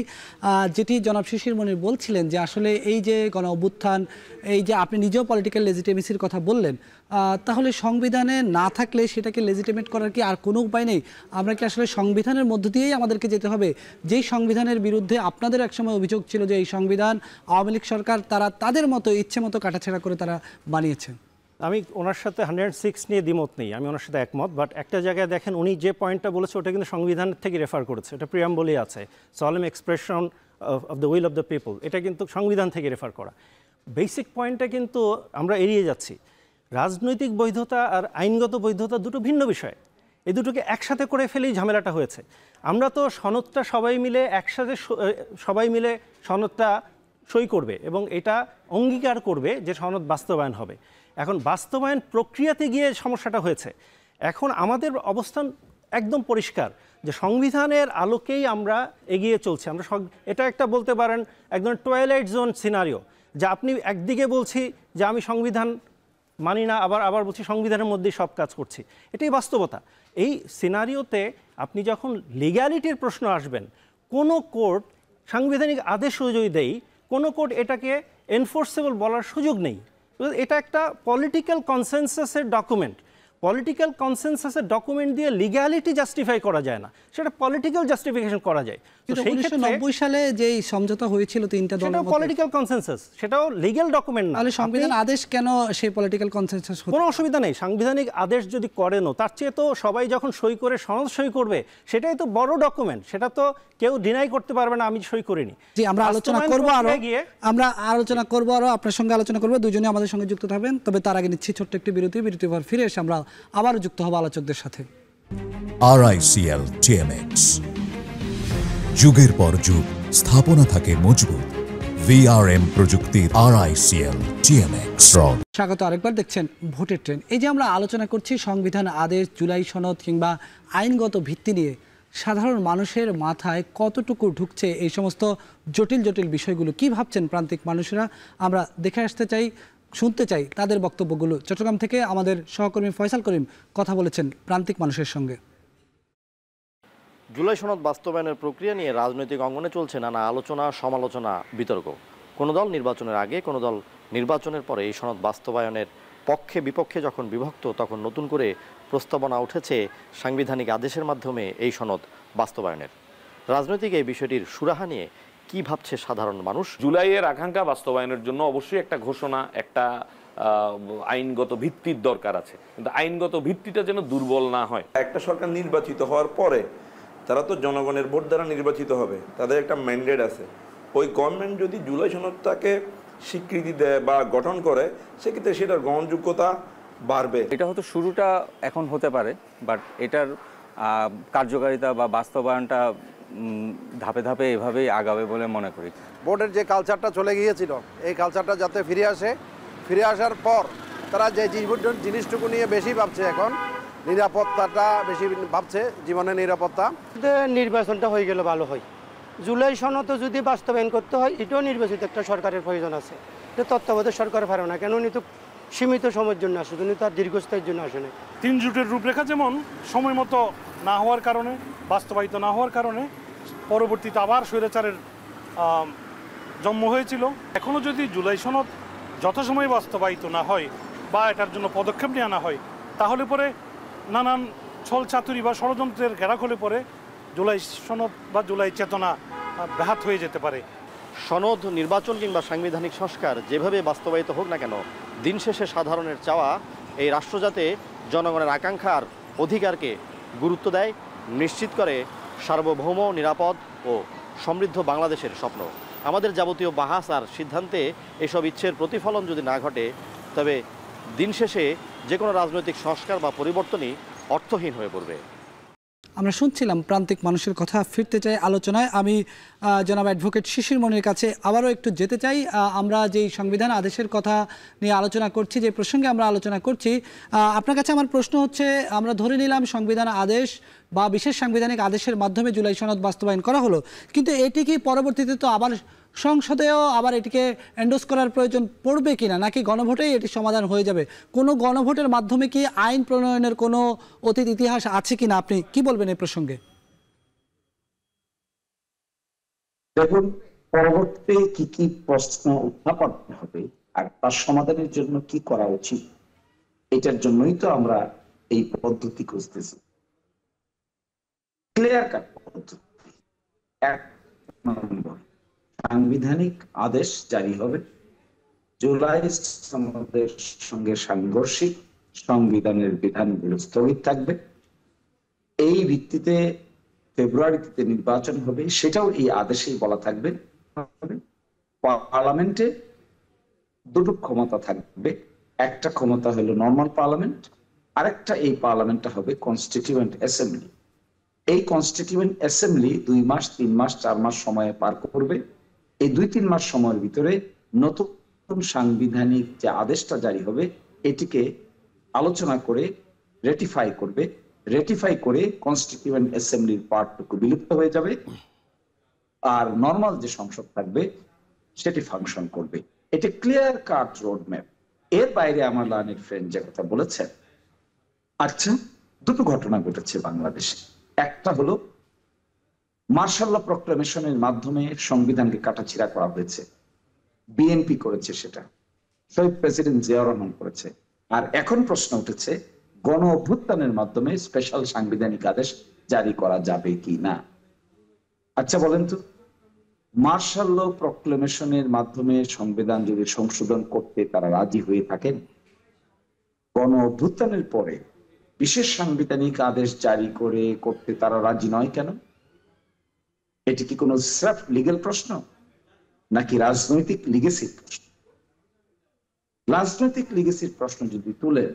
যেটি জনাব শিশির মনির বলছিলেন যে আসলে এই যে গণ অভ্যুত্থান, এই যে আপনি নিজেও পলিটিক্যাল লেজিটিমেসির কথা বললেন, তাহলে সংবিধানে না থাকলে সেটাকে লেজিটিমেট করার কি আর কোনো উপায় নেই? আমরা কি আসলে সংবিধানের মধ্য দিয়েই আমাদেরকে যেতে হবে? যেই সংবিধানের বিরুদ্ধে আপনাদের একসময় অভিযোগ ছিল যে এই সংবিধান আওয়ামী লীগ সরকার তারা তাদের মতো ইচ্ছে মতো কাটাছেড়া করে তারা বানিয়েছে। আমি ওনার সাথে 106 নিয়ে দ্বিমত নেই, আমি ওনার সাথে একমত। বাট একটা জায়গায় দেখেন উনি যে পয়েন্টটা বলেছে ওটা কিন্তু সংবিধানের থেকে রেফার করেছে, এটা প্রিয়াম্বলেই আছে, solemn expression of the will of the people, এটা কিন্তু সংবিধান থেকে রেফার করা। বেসিক পয়েন্টটা কিন্তু আমরা এড়িয়ে যাচ্ছি। রাজনৈতিক বৈধতা আর আইনগত বৈধতা দুটো ভিন্ন বিষয়, এই দুটোকে একসাথে করে ফেলেই ঝামেলাটা হয়েছে। আমরা তো সনদটা সবাই মিলে একসাথে সনদটা সই করবে এবং এটা অঙ্গীকার করবে যে সনদ বাস্তবায়ন হবে। এখন বাস্তবায়ন প্রক্রিয়াতে গিয়ে সমস্যাটা হয়েছে। এখন আমাদের অবস্থান একদম পরিষ্কার যে সংবিধানের আলোকেই আমরা এগিয়ে চলছি। আমরা এটা একটা বলতে পারেন একদম টয়লেট জোন সিনারিও, যে আপনি একদিকে বলছি যে আমি সংবিধান মানি না, আবার বলছি সংবিধানের মধ্যেই সব কাজ করছি, এটাই বাস্তবতা। এই সিনারিওতে আপনি যখন লিগ্যালিটির প্রশ্ন আসবেন, কোনো কোর্ট সাংবিধানিক আদেশ যদি দেয়, কোনো কোর্ট এটাকে এনফোর্সেবল বলার সুযোগ নেই। এটা একটা পলিটিক্যাল কনসেনসাসের ডকুমেন্ট, পলিটিক্যাল কনসেনসাসের ডকুমেন্ট দিয়ে লিগ্যালিটি জাস্টিফাই করা যায় না, সেটা পলিটিক্যাল জাস্টিফিকেশন করা যায়। তো সেই ক্ষেত্রে 1990 সালে যে সমঝোতা হয়েছিল তিনটা দলের মধ্যে, পলিটিক্যাল কনসেনসাস, সেটাও লিগ্যাল ডকুমেন্ট না। তাহলে সংবিধান আদেশ কেন সেই পলিটিক্যাল কনসেনসাস? কোনো অসুবিধা নেই, সাংবিধানিক আদেশ যদি করেনও তার চেয়ে তো সবাই যখন সই করে সনদ সই করবে সেটাই তো বড় ডকুমেন্ট, সেটা তো কেউ ডিনাই করতে পারবে না আমি সই করিনি। জি, আমরা আলোচনা করবো আরো আপনার সঙ্গে আলোচনা করবো, দুজনে আমাদের সঙ্গে যুক্ত থাকবেন। তবে তার আগে নিচ্ছি ছোট্ট একটি বিরতির পর ফিরে এসে আমরা আবারও যুক্ত হব আলোচকদের সাথে। RICL TMX, যুগের পর যুগ স্থাপনা থাকে মজবুত। VRM প্রযুক্তির RICL TMX। স্বাগত আরেকবার, দেখছেন ভোটের ট্রেন। এই যে আমরা আলোচনা করছি সংবিধান আদেশ, জুলাই সনদ কিংবা আইনগত ভিত্তি নিয়ে, সাধারণ মানুষের মাথায় কতটুকু ঢুকছে এই সমস্ত জটিল জটিল বিষয়গুলো? কি ভাবছেন প্রান্তিক মানুষেরা? আমরা দেখে আসতে চাই, শুনতে চাই তাদের বক্তব্যগুলো। চট্টগ্রাম থেকে আমাদের সহকর্মী ফয়সাল করিম কথা বলেছেন প্রান্তিক মানুষের সঙ্গে। জুলাই সনদ বাস্তবায়নের প্রক্রিয়া নিয়ে রাজনৈতিক অঙ্গনে চলছে নানা আলোচনা, সমালোচনা, বিতর্ক। কোনো দল নির্বাচনের আগে, কোনো দল নির্বাচনের পরে এই সনদ বাস্তবায়নের পক্ষে বিপক্ষে যখন বিভক্ত, তখন নতুন করে প্রস্তাবনা উঠেছে সাংবিধানিক আদেশের মাধ্যমে এই সনদ বাস্তবায়নের। রাজনৈতিক এই বিষয়টির সুরাহা নিয়ে কি ভাবছে সাধারণ মানুষ? জুলাইয়ের আকাঙ্ক্ষা বাস্তবায়নের জন্য অবশ্যই একটা ঘোষণা, একটা আইনগত ভিত্তির দরকার আছে, কিন্তু আইনগত ভিত্তিটা যেন দুর্বল না হয়। একটা সরকার নির্বাচিত হওয়ার পরে তারা তো জনগণের ভোট দ্বারা নির্বাচিত হবে, তাদের একটা ম্যান্ডেট আছে। ওই গভর্নমেন্ট যদি জুলাই সনদটাকে স্বীকৃতি দেয় বা গঠন করে, সেক্ষেত্রে সেটার গ্রহণযোগ্যতা বাড়বে। এটা হয়তো শুরুটা এখন হতে পারে, বাট এটার কার্যকারিতা বা বাস্তবায়নটা ধাপে ধাপে এভাবেই আগাবে বলে মনে করি। ভোটের যে কালচারটা চলে গিয়েছিল, এই কালচারটা যাতে ফিরে আসে, ফিরে আসার পর তারা যে জিনিসটুকু নিয়ে বেশি ভাবছে, এখন নিরাপত্তাটা বেশি ভাবছে, জীবনের নিরাপত্তা। নির্বাচনটা হয়ে গেলে ভালো হয়, জুলাই সনদ যদি বাস্তবায়ন করতে হয় এটাও নির্বাচিত একটা সরকারের প্রয়োজন আছে। এটা তত্ত্বাবধায়ক সরকার পারে না, কেন উনি তো সীমিত সময়ের জন্য আসে, উনি তো আর দীর্ঘস্থায়ীর জন্য আসে না। 3 জোটের রূপরেখা যেমন সময় মতো না হওয়ার কারণে, বাস্তবায়িত না হওয়ার কারণে পরবর্তীতে আবার স্বৈরাচারের জন্ম হয়েছিল। এখনও যদি জুলাই সনদ যথাসময়ে বাস্তবায়িত না হয় বা এটার জন্য পদক্ষেপ নেওয়া না হয়, তাহলে পরে নানান ছল চাতুরি বা ষড়যন্ত্রের ঘেরাখোলে পরে জুলাই সনদ বা জুলাই চেতনা ব্যাহত হয়ে যেতে পারে। সনদ, নির্বাচন কিংবা সাংবিধানিক সংস্কার যেভাবে বাস্তবায়িত হোক না কেন, দিন শেষে সাধারণের চাওয়া এই রাষ্ট্র যাতে জনগণের আকাঙ্ক্ষার অধিকারকে গুরুত্ব দেয়, নিশ্চিত করে সার্বভৌম, নিরাপদ ও সমৃদ্ধ বাংলাদেশের স্বপ্ন। আমাদের যাবতীয় বাহাস আর সিদ্ধান্তে এসব ইচ্ছের প্রতিফলন যদি না ঘটে, তবে দিন শেষে যে কোনো রাজনৈতিক সংস্কার বা পরিবর্তনই অর্থহীন হয়ে পড়বে। আমরা শুনছিলাম প্রান্তিক মানুষের কথা। ফিরতে চাই আলোচনায়। আমি জনাব অ্যাডভোকেট শিশির মনির কাছে আবারও একটু যেতে চাই। আমরা যেই সংবিধান আদেশের কথা নিয়ে আলোচনা করছি, যে প্রসঙ্গে আমরা আলোচনা করছি, আপনার কাছে আমার প্রশ্ন হচ্ছে, আমরা ধরে নিলাম সংবিধান আদেশ বা বিশেষ সাংবিধানিক আদেশের মাধ্যমে জুলাই সনদ বাস্তবায়ন করা হলো, কিন্তু এটি কি পরবর্তীতে তো আবার সংসদেও আবার এটিকে এন্ডোর্স করার প্রয়োজন পড়বে কিনা, নাকি গণভোটেই এটি সমাধান হয়ে যাবে? কোনো গণভোটের মাধ্যমে কি আইন প্রণয়নের কোনো অতীত ইতিহাস আছে কিনা, আপনি কি বলবেন এই প্রসঙ্গে? দেখুন, পরবর্তীতে কি কি প্রশ্ন উত্থাপন হবে আর তার সমাধানের জন্য কি করা উচিত, এটার জন্যই তো আমরা এই পদ্ধতি খুঁজতেছি। ক্লিয়ার কাট পদ্ধতি। 1 নম্বর, সাংবিধানিক আদেশ জারি হবে, জুলাই সনদের সঙ্গে সাংঘর্ষিক সংবিধানের বিধানগুলো স্থগিত থাকবে, এই ভিত্তিতে ফেব্রুয়ারিতে নির্বাচন হবে, সেটাও এই আদেশেই বলা থাকবে। পার্লামেন্টে 2টো ক্ষমতা থাকবে, একটা ক্ষমতা হলো নর্মাল পার্লামেন্ট, আরেকটা এই পার্লামেন্টটা হবে কনস্টিটিউয়েন্ট অ্যাসেম্বলি। এই কনস্টিটিউয়েন্ট অ্যাসেম্বলি 2 মাস, 3 মাস, 4 মাস সময়ে পার করবে। এই 2-3 মাস সময়ের ভিতরে নতুন সাংবিধানিক যে আদেশটা জারি হবে এটিকে আলোচনা করে রেটিফাই করে কনস্টিটিউয়েন্ট অ্যাসেম্বলির পার্টটুকু বিলুপ্ত হয়ে যাবে, আর নর্মাল যে সংসদ থাকবে সেটি ফাংশন করবে। এটা ক্লিয়ার কাট রোড ম্যাপ। এর বাইরে আমার লার্নেড ফ্রেন্ড যে কথা বলেছেন, আচ্ছা, 2টো ঘটনা ঘটেছে বাংলাদেশে। একটা হলো মার্শাল ল প্রক্লেমেশনের মাধ্যমে সংবিধানকে কাটাছিড়া করা হয়েছে, বিএনপি করেছে, সেটা শহীদ প্রেসিডেন্ট জিয়াউর রহমান করেছে। আর এখন প্রশ্ন উঠেছে গণ অভ্যুত্থানের মাধ্যমে স্পেশাল সাংবিধানিক আদেশ জারি করা যাবে কি না। আচ্ছা বলেন তো, মার্শাল ল প্রক্লেমেশনের মাধ্যমে সংবিধান যদি সংশোধন করতে তারা রাজি হয়ে থাকেন, গণ অভ্যুত্থানের পরে বিশেষ সাংবিধানিক আদেশ জারি করতে তারা রাজি নয় কেন? এটি কি কোনো স্রেফ লিগ্যাল প্রশ্ন নাকি রাজনৈতিক লিগেসির প্রশ্ন? রাজনৈতিক লিগেসির প্রশ্ন যদি তুলেন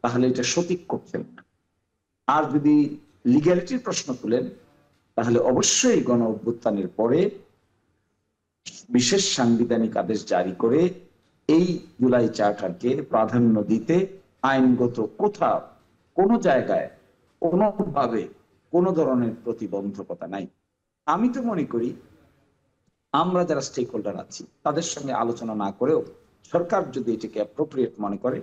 তাহলে এটা সঠিক করছেন না, আর যদি লিগ্যালিটির প্রশ্ন তুলেন তাহলে অবশ্যই গণ অভ্যুত্থানের পরে বিশেষ সাংবিধানিক আদেশ জারি করে এই জুলাই চার্টারকে প্রাধান্য দিতে আইনগত কোথাও কোনো জায়গায় কোনোভাবে কোনো ধরনের প্রতিবন্ধকতা নাই। আমি তো মনে করি আমরা যারা স্টেক হোল্ডার আছি তাদের সঙ্গে আলোচনা না করেও সরকার যদি এটাকে অ্যাপ্রোপ্রিয়েট মনে করে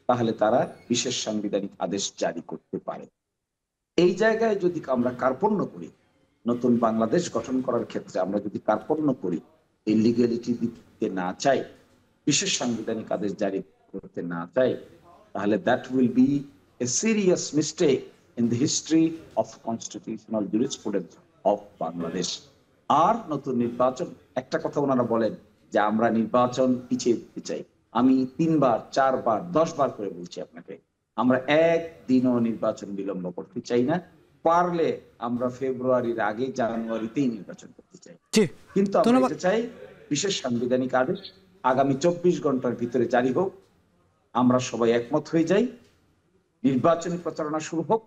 তাহলে তারা বিশেষ সাংবিধানিক আদেশ জারি করতে পারে। এই জায়গায় যদি আমরা কার্পণ্য করি, নতুন বাংলাদেশ গঠন করার ক্ষেত্রে আমরা যদি কার্পণ্য করি, এই লিগ্যালিটি দিতে না চাই, বিশেষ সাংবিধানিক আদেশ জারি করতে না চাই, তাহলে that will be a serious mistake in the history of constitutional jurisprudence of Bangladesh. আর নতুন নির্বাচন, একটা কথা ওনারা বলেন যে আমরা নির্বাচন পিছিয়ে দিতে চাই। আমি 3 বার 4 বার 10 বার করে বলছি আপনাকে, আমরা একদিনও নির্বাচন বিলম্ব করতে চাই না। পারলে আমরা ফেব্রুয়ারির আগে জানুয়ারিতেই নির্বাচন করতে চাই, কিন্তু আমরা চাই বিশেষ সাংবিধানিক আদেশ আগামী 24 ঘন্টার ভিতরে জারি হোক, আমরা সবাই একমত হয়ে যাই, নির্বাচনী প্রচারণা শুরু হোক,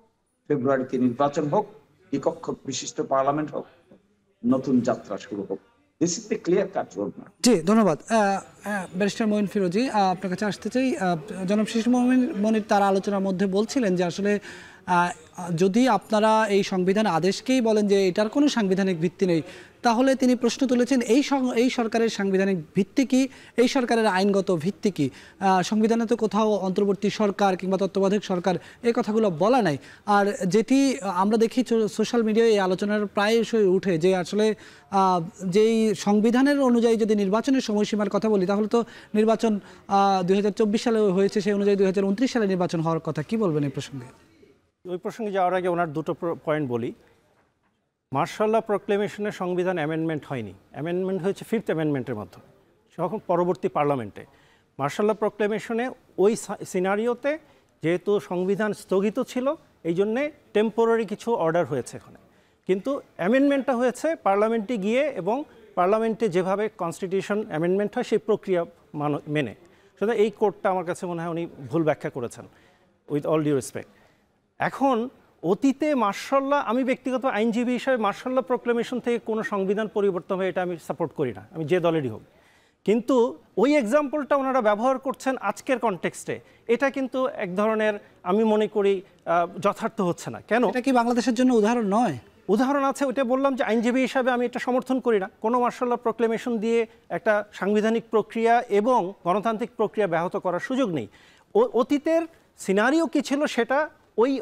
ফেব্রুয়ারিতে নির্বাচন হোক, দ্বিকক্ষ বিশিষ্ট পার্লামেন্ট হোক, নতুন যাত্রা শুরু হোক। This is the clear cut roadmap. জি, ধন্যবাদ। ব্যারিস্টার মঈন ফিরোজী, আপনার কাছে আসতে চাই। জনাব শিশির মনির তার আলোচনার মধ্যে বলছিলেন যে আসলে যদি আপনারা এই সংবিধান আদেশকেই বলেন যে এটার কোনো সাংবিধানিক ভিত্তি নেই, তাহলে তিনি প্রশ্ন তুলেছেন এই সরকারের সাংবিধানিক ভিত্তি কি, এই সরকারের আইনগত ভিত্তি কি? সংবিধানে তো কোথাও অন্তর্বর্তী সরকার কিংবা তত্ত্বাবধায়ক সরকার এই কথাগুলো বলা নাই। আর যেটি আমরা দেখি সোশ্যাল মিডিয়ায় এই আলোচনার প্রায়শই উঠে যে আসলে যেই সংবিধানের অনুযায়ী যদি নির্বাচনের সময়সীমার কথা বলি তাহলে তো নির্বাচন 2024 সালে হয়েছে, সেই অনুযায়ী 2029 সালে নির্বাচন হওয়ার কথা। কি বলবেন এই প্রসঙ্গে? ওই প্রসঙ্গে যাওয়ার আগে ওনার দুটো পয়েন্ট বলি। মার্শাল ল প্রক্লেমেশনের সংবিধান অ্যামেন্ডমেন্ট হয়নি, অ্যামেন্ডমেন্ট হয়েছে 5th অ্যামেন্ডমেন্টের মাধ্যমে যখন পরবর্তী পার্লামেন্টে। মার্শাল ল প্রক্লেমেশনে ওই সিনারিওতে যেহেতু সংবিধান স্থগিত ছিল এই জন্যে টেম্পোরারি কিছু অর্ডার হয়েছে এখানে, কিন্তু অ্যামেন্ডমেন্টটা হয়েছে পার্লামেন্টে গিয়ে এবং পার্লামেন্টে যেভাবে কনস্টিটিউশন অ্যামেন্ডমেন্ট হয় সেই প্রক্রিয়া মেনে। সুতরাং এই কোর্টটা আমার কাছে মনে হয় উনি ভুল ব্যাখ্যা করেছেন, উইথ অল ডিউ রেসপেক্ট। এখন অতীতে মার্শাল ল, আমি ব্যক্তিগত আইনজীবী হিসাবে মার্শাল ল প্রক্লেমেশন থেকে কোনো সংবিধান পরিবর্তন হয় এটা আমি সাপোর্ট করি না, আমি যে দলেরই হোক। কিন্তু ওই এক্সাম্পলটা ওনারা ব্যবহার করছেন আজকের কনটেক্সটে, এটা কিন্তু এক ধরনের আমি মনে করি যথার্থ হচ্ছে না। কেন? এটা কি বাংলাদেশের জন্য উদাহরণ নয়? উদাহরণ আছে, ওইটা বললাম যে আইনজীবী হিসাবে আমি এটা সমর্থন করি না। কোনো মার্শাল ল প্রক্লেমেশন দিয়ে একটা সাংবিধানিক প্রক্রিয়া এবং গণতান্ত্রিক প্রক্রিয়া ব্যাহত করার সুযোগ নেই। অতীতের সিনারিও কী ছিল সেটা ওই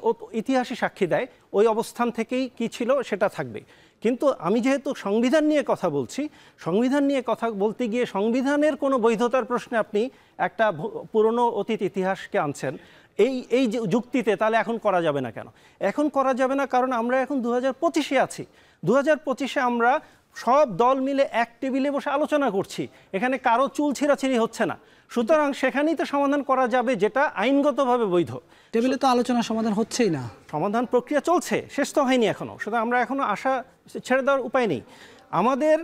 ইতিহাসই সাক্ষী দেয়, ওই অবস্থান থেকেই কি ছিল সেটা থাকবে। কিন্তু আমি যেহেতু সংবিধান নিয়ে কথা বলছি, সংবিধান নিয়ে কথা বলতে গিয়ে সংবিধানের কোনো বৈধতার প্রশ্নে আপনি একটা পুরনো অতীত ইতিহাসকে আনছেন এই যে যুক্তিতে, তাহলে এখন করা যাবে না কেন? এখন করা যাবে না কারণ আমরা এখন 2025-এ আছি। 2025-এ আমরা সব দল মিলে এক টেবিলে বসে আলোচনা করছি, এখানে কারো চুল ছিঁড়াছিঁড়ি হচ্ছে না। সুতরাং সেখানেই তো সমাধান করা যাবে যেটা আইনগতভাবে বৈধ। টেবিলে তো আলোচনা সমাধান হচ্ছেই না, সমাধান প্রক্রিয়া চলছে, শেষ তো হয়নি এখনও। সুতরাং আমরা এখনও আশা ছেড়ে দেওয়ার উপায় নেই। আমাদের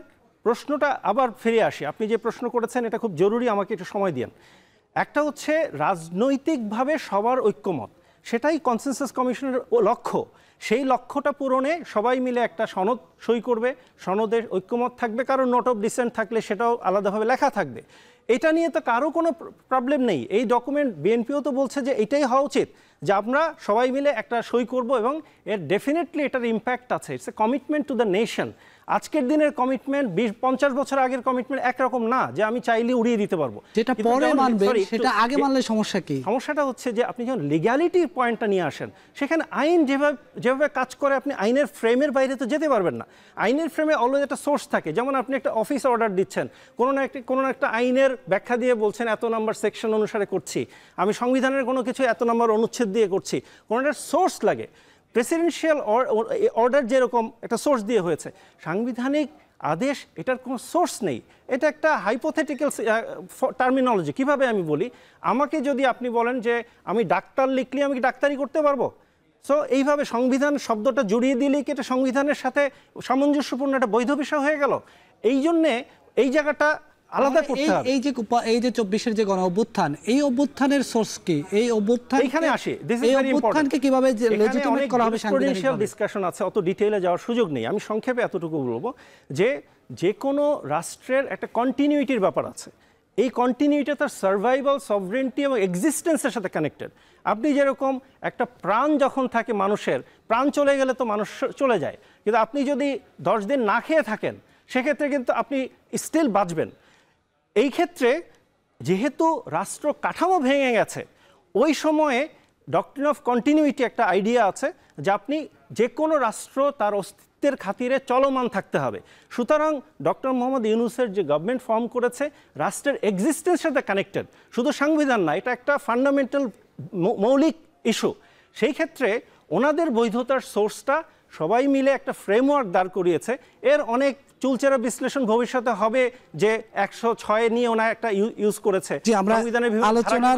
প্রশ্নটা আবার ফিরে আসি, আপনি যে প্রশ্ন করেছেন এটা খুব জরুরি, আমাকে একটু সময় দিন। একটা হচ্ছে রাজনৈতিকভাবে সবার ঐক্যমত, সেটাই কনসেনসাস কমিশনের লক্ষ্য। সেই লক্ষ্যটা পূরণে সবাই মিলে একটা সনদ সই করবে, সনদের ঐক্যমত থাকবে, কারণ নোট অফ ডিসেন্ট থাকলে সেটাও আলাদাভাবে লেখা থাকবে। এটা নিয়ে তো কারো কোনো প্রবলেম নেই। এই ডকুমেন্ট বিএনপিও তো বলছে যে এটাই হওয়া উচিত, যে আমরা সবাই মিলে একটা সই করব এবং এর ডেফিনেটলি এটার ইম্প্যাক্ট আছে। It's a commitment to the nation. আজকের দিনের কমিটমেন্ট 20-50 বছর আগের কমিটমেন্ট একরকম না যে আমি চাইলে উড়িয়ে দিতে পারবো। যেটা পরে মানবে সেটা আগে মানলে সমস্যা কি? সমস্যাটা হচ্ছে যে আপনি যখন লিগ্যালিটির পয়েন্টটা নিয়ে আসেন, সেখানে আইন যেভাবে কাজ করে আপনি আইনের ফ্রেমের বাইরে তো যেতে পারবেন না। আইনের ফ্রেমে অলওয়েজ একটা সোর্স থাকে। যেমন আপনি একটা অফিস অর্ডার দিচ্ছেন, কোনো একটা আইনের ব্যাখ্যা দিয়ে বলছেন এত নাম্বার সেকশন অনুসারে করছি, আমি সংবিধানের কোনো কিছু এত নাম্বার অনুচ্ছেদ দিয়ে করছি, কোনো একটা সোর্স লাগে। প্রেসিডেন্সিয়াল অর্ডার যেরকম একটা সোর্স দিয়ে হয়েছে, সাংবিধানিক আদেশ এটার কোনো সোর্স নেই। এটা একটা হাইপোথেটিক্যাল টার্মিনোলজি। কিভাবে আমি বলি, আমাকে যদি আপনি বলেন যে আমি ডাক্তার লিখলে আমি কি ডাক্তারি করতে পারবো? সো এইভাবে সংবিধান শব্দটা জড়িয়ে দিলেই কি এটা সংবিধানের সাথে সামঞ্জস্যপূর্ণ একটা বৈধ বিষয় হয়ে গেল? এই জন্যে এই জায়গাটা আলাদা করতে হবে। এই যে 24-এর যে গণ অভ্যুত্থান, এই অভ্যুত্থানের সোর্স কি? এই অভ্যুত্থান এখানে আসে, এই অভ্যুত্থানকে কিভাবে লেজিটিমেট করা হবে? সাংবিধানিক ডিসকাশন আছে, অত ডিটেইলে যাওয়ার সুযোগ নেই। আমি সংক্ষেপে এতটুকু বলবো যে কোনো রাষ্ট্রের একটা কন্টিনিউইটির ব্যাপার আছে। এই কন্টিনিউইটি তার সার্ভাইভাল, সভরেন্টি এবং এক্সিস্টেন্সের সাথে কানেক্টেড। আপনি যেরকম একটা প্রাণ যখন থাকে মানুষের, প্রাণ চলে গেলে তো মানুষ চলে যায়, কিন্তু আপনি যদি 10 দিন না খেয়ে থাকেন সেক্ষেত্রে কিন্তু আপনি স্টিল বাঁচবেন। এই ক্ষেত্রে যেহেতু রাষ্ট্র কাঠামো ভেঙে গেছে, ওই সময়ে ডক্ট্রিন অফ কন্টিনিউইটি একটা আইডিয়া আছে যে আপনি যে কোনো রাষ্ট্র তার অস্তিত্বের খাতিরে চলমান থাকতে হবে। সুতরাং ডক্টর মোহাম্মদ ইউনূসের যে গভর্নমেন্ট ফর্ম করেছে রাষ্ট্রের এক্সিস্টেন্সের সাথে কানেক্টেড, শুধু সংবিধান না, এটা একটা ফান্ডামেন্টাল মৌলিক ইস্যু। সেই ক্ষেত্রে ওনাদের বৈধতার সোর্সটা সবাই মিলে একটা ফ্রেমওয়ার্ক দাঁড় করিয়েছে। এর অনেক চুলচেরা বিশ্লেষণ ভবিষ্যতে হবে যে 106 নিয়ে ওনা একটা ইউজ করেছে, সংবিধানের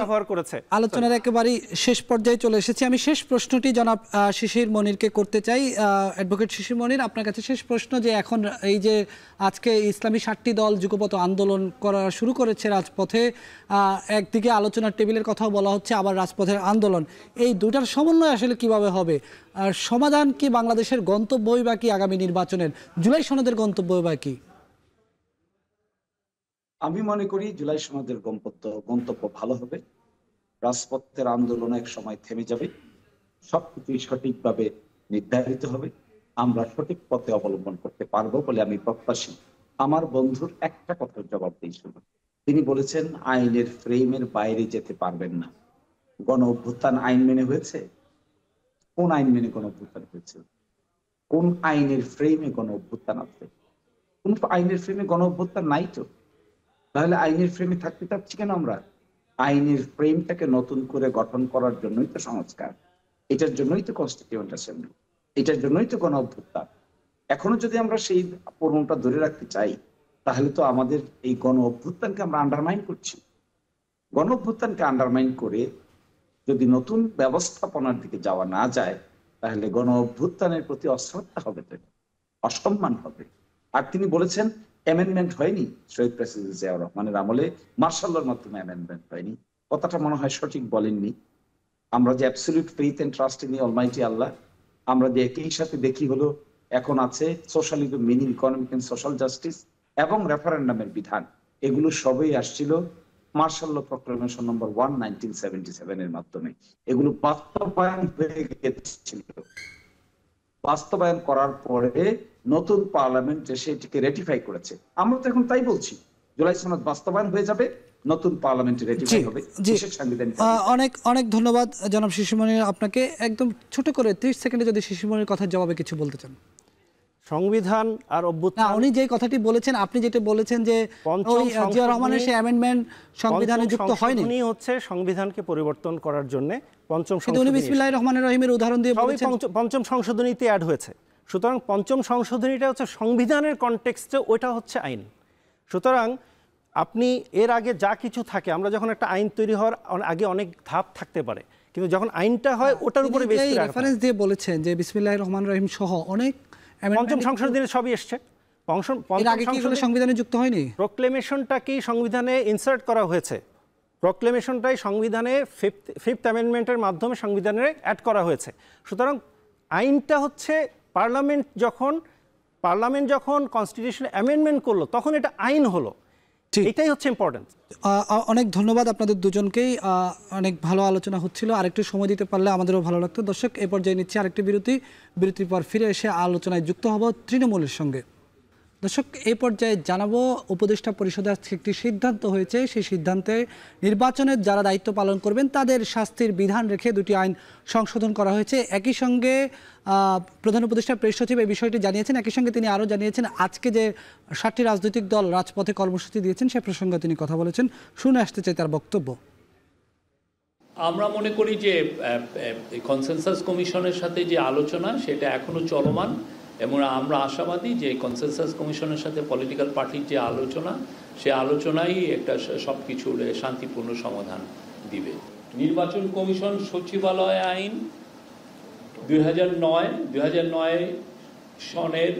ব্যবহার করেছে। আলোচনার একেবারেই শেষ পর্যায়ে চলে এসেছি। আমি শেষ প্রশ্নটি জনাব শিশির মনিরকে করতে চাই। অ্যাডভোকেট শিশির মনির, আপনার কাছে শেষ প্রশ্ন যে এখন এই যে আজকে ইসলামী 7টি দল যুগপৎ আন্দোলন করা শুরু করেছে রাজপথে, একদিকে আলোচনার টেবিলের কথাও বলা হচ্ছে, আবার রাজপথের আন্দোলন, এই দুটার সমন্বয় আসলে কিভাবে হবে? আর সমাধান কি বাংলাদেশের গন্তব্যই বা কি আগামী নির্বাচনের জুলাই সনদের গন্তব্য বা কি? আমি মনে করি জুলাই সনদের গন্তব্য ভালো হবে। রাজপথের আন্দোলন এক সময় থেমে যাবে, সবকিছু সঠিকভাবে নির্ধারিত হবে। আমরা সঠিক পথে অবলম্বন করতে পারবো বলে আমি প্রত্যাশী। আমার বন্ধুর একটা কথার জবাব দিই শুধু, তিনি বলেছেন আইনের ফ্রেমের বাইরে যেতে পারবেন না। গণ অভ্যুত্থান আইন মেনে হয়েছে? কোন আইন মেনে গণ অভ্যুত্থান হয়েছে? কোন আইনের ফ্রেমে গণ অভ্যুত্থান আছে? কোন আইনের ফ্রেমে গণ অভ্যুত্থান নাই তো। তাহলে আইনের ফ্রেমে থাকতে চাচ্ছি কেন আমরা? আইনের ফ্রেমটাকে নতুন করে গঠন করার জন্যই তো সংস্কার, এটার জন্যই তো কনস্টিটিউয়েন্ট অ্যাসেম্বলি, এটার জন্যই তো গণ অভ্যুত্থান। এখনো যদি আমরা সেই পূর্ণটা ধরে রাখতে চাই, তাহলে তো আমাদের এই গণ অভ্যুত্থানকে আমরা আন্ডারমাইন করছি। গণ অভ্যুত্থানকে আন্ডারমাইন করে যদি নতুন ব্যবস্থাপনার দিকে যাওয়া না যায়, তাহলে গণ অভ্যুত্থানের প্রতি অশ্রদ্ধা হবে, অসম্মান হবে। আর তিনি বলেছেন অ্যামেন্ডমেন্ট হয়নি, শহীদ প্রেসিডেন্ট জিয়াউর রহমানের আমলে মার্শাল্লার মাধ্যমে অ্যামেন্ডমেন্ট হয়নি, কথাটা মনে হয় সঠিক বলেননি। আমরা যে absolute faith and trust in the almighty Allah, আমরা যে একই সাথে দেখি হলো এখন আছে socialism meaning economic and social justice এবং রেফারেন্ডামের বিধান, এগুলো সবই আসছিল মার্শাল ল প্রক্লেমেশন নম্বর 1 1977 এর মাধ্যমে। এগুলো বাস্তবায়ন হয়ে গেছিল। বাস্তবায়ন করার পরে নতুন পার্লামেন্ট সেটিকে রেটিফাই করেছে। আমরা তো এখন তাই বলছি, জুলাই সনদ বাস্তবায়ন হয়ে যাবে, নতুন পার্লামেন্টে রেটিফাই হবে। অনেক অনেক ধন্যবাদ জনাব শিশিরমণি আপনাকে। একদম ছোট করে 30 সেকেন্ডে যদি শিশিরমণির কথার জবাবে কিছু বলতে চান। সংবিধান আর অভ্যুত্থান, উনি যে কথাটি বলেছেন, আপনি যেটা বলেছেন যে জিয়াউর রহমানের সেই অ্যামেন্ডমেন্ট সংবিধানে যুক্ত হয়নি, উনি হচ্ছে সংবিধানকে পরিবর্তন করার জন্য পঞ্চম সংশোধনী, উনি বিসমিল্লাহির রহমানির রহিমের উদাহরণ দিয়ে বলেছেন পঞ্চম সংশোধনীতে অ্যাড হয়েছে। সুতরাং পঞ্চম সংশোধনীটা হচ্ছে সংবিধানের কনটেক্সটে, ওটা হচ্ছে আইন। সুতরাং আপনি এর আগে যা কিছু থাকে, আমরা যখন একটা আইন তৈরি হওয়ার আগে অনেক ধাপ থাকতে পারে, কিন্তু যখন আইনটা হয় ওটার উপরে বেস করে রেফারেন্স দিয়ে বলেছেন যে বিসমিল্লাহির রহমানির রহিম সহ অনেক পঞ্চম সংশোধনীতে সবই এসছে। সংবিধানে যুক্ত হয়নি, প্রক্লেমেশনটা কি সংবিধানে ইনসার্ট করা হয়েছে, প্রক্লেমেশনটাই সংবিধানে ফিফথ অ্যামেন্ডমেন্টের মাধ্যমে সংবিধানে অ্যাড করা হয়েছে। সুতরাং আইনটা হচ্ছে পার্লামেন্ট যখন কনস্টিটিউশন অ্যামেন্ডমেন্ট করলো তখন এটা আইন হলো, এটাই হচ্ছে ইম্পর্টেন্ট। অনেক ধন্যবাদ আপনাদের দুজনকেই, অনেক ভালো আলোচনা হচ্ছিল। আরেকটু সময় দিতে পারলে আমাদেরও ভালো লাগতো। দর্শক, এ পর্যায়ে নিচ্ছে আরেকটি বিরতির পর ফিরে এসে আলোচনায় যুক্ত হব তৃণমূলের সঙ্গে। দর্শক, এই পর্যায়ে জানাবো উপদেষ্টা পরিষদের একটি সিদ্ধান্ত হয়েছে। সেই সিদ্ধান্তে নির্বাচনের যারা দায়িত্ব পালন করবেন তাদের শাস্তির বিধান রেখে দুটি আইন সংশোধন করা হয়েছে। একই সঙ্গে প্রধান উপদেষ্টা প্রেস সচিব এই বিষয়টি জানিয়েছেন। একই সঙ্গে তিনি আরও জানিয়েছেন আজকে যে 7টি রাজনৈতিক দল রাজপথে কর্মসূচি দিয়েছেন সে প্রসঙ্গে তিনি কথা বলেছেন। শুনে আসতে চাই তার বক্তব্য। আমরা মনে করি যে কনসেনসাস কমিশনের সাথে যে আলোচনা সেটা এখনো চলমান, এবং আমরা আশাবাদী যে কনসেনসাস কমিশনের সাথে পলিটিক্যাল পার্টির যে আলোচনা, সে আলোচনাই একটা সব কিছুর শান্তিপূর্ণ সমাধান দিবে। নির্বাচন কমিশন সচিবালয় আইন 2009 সনের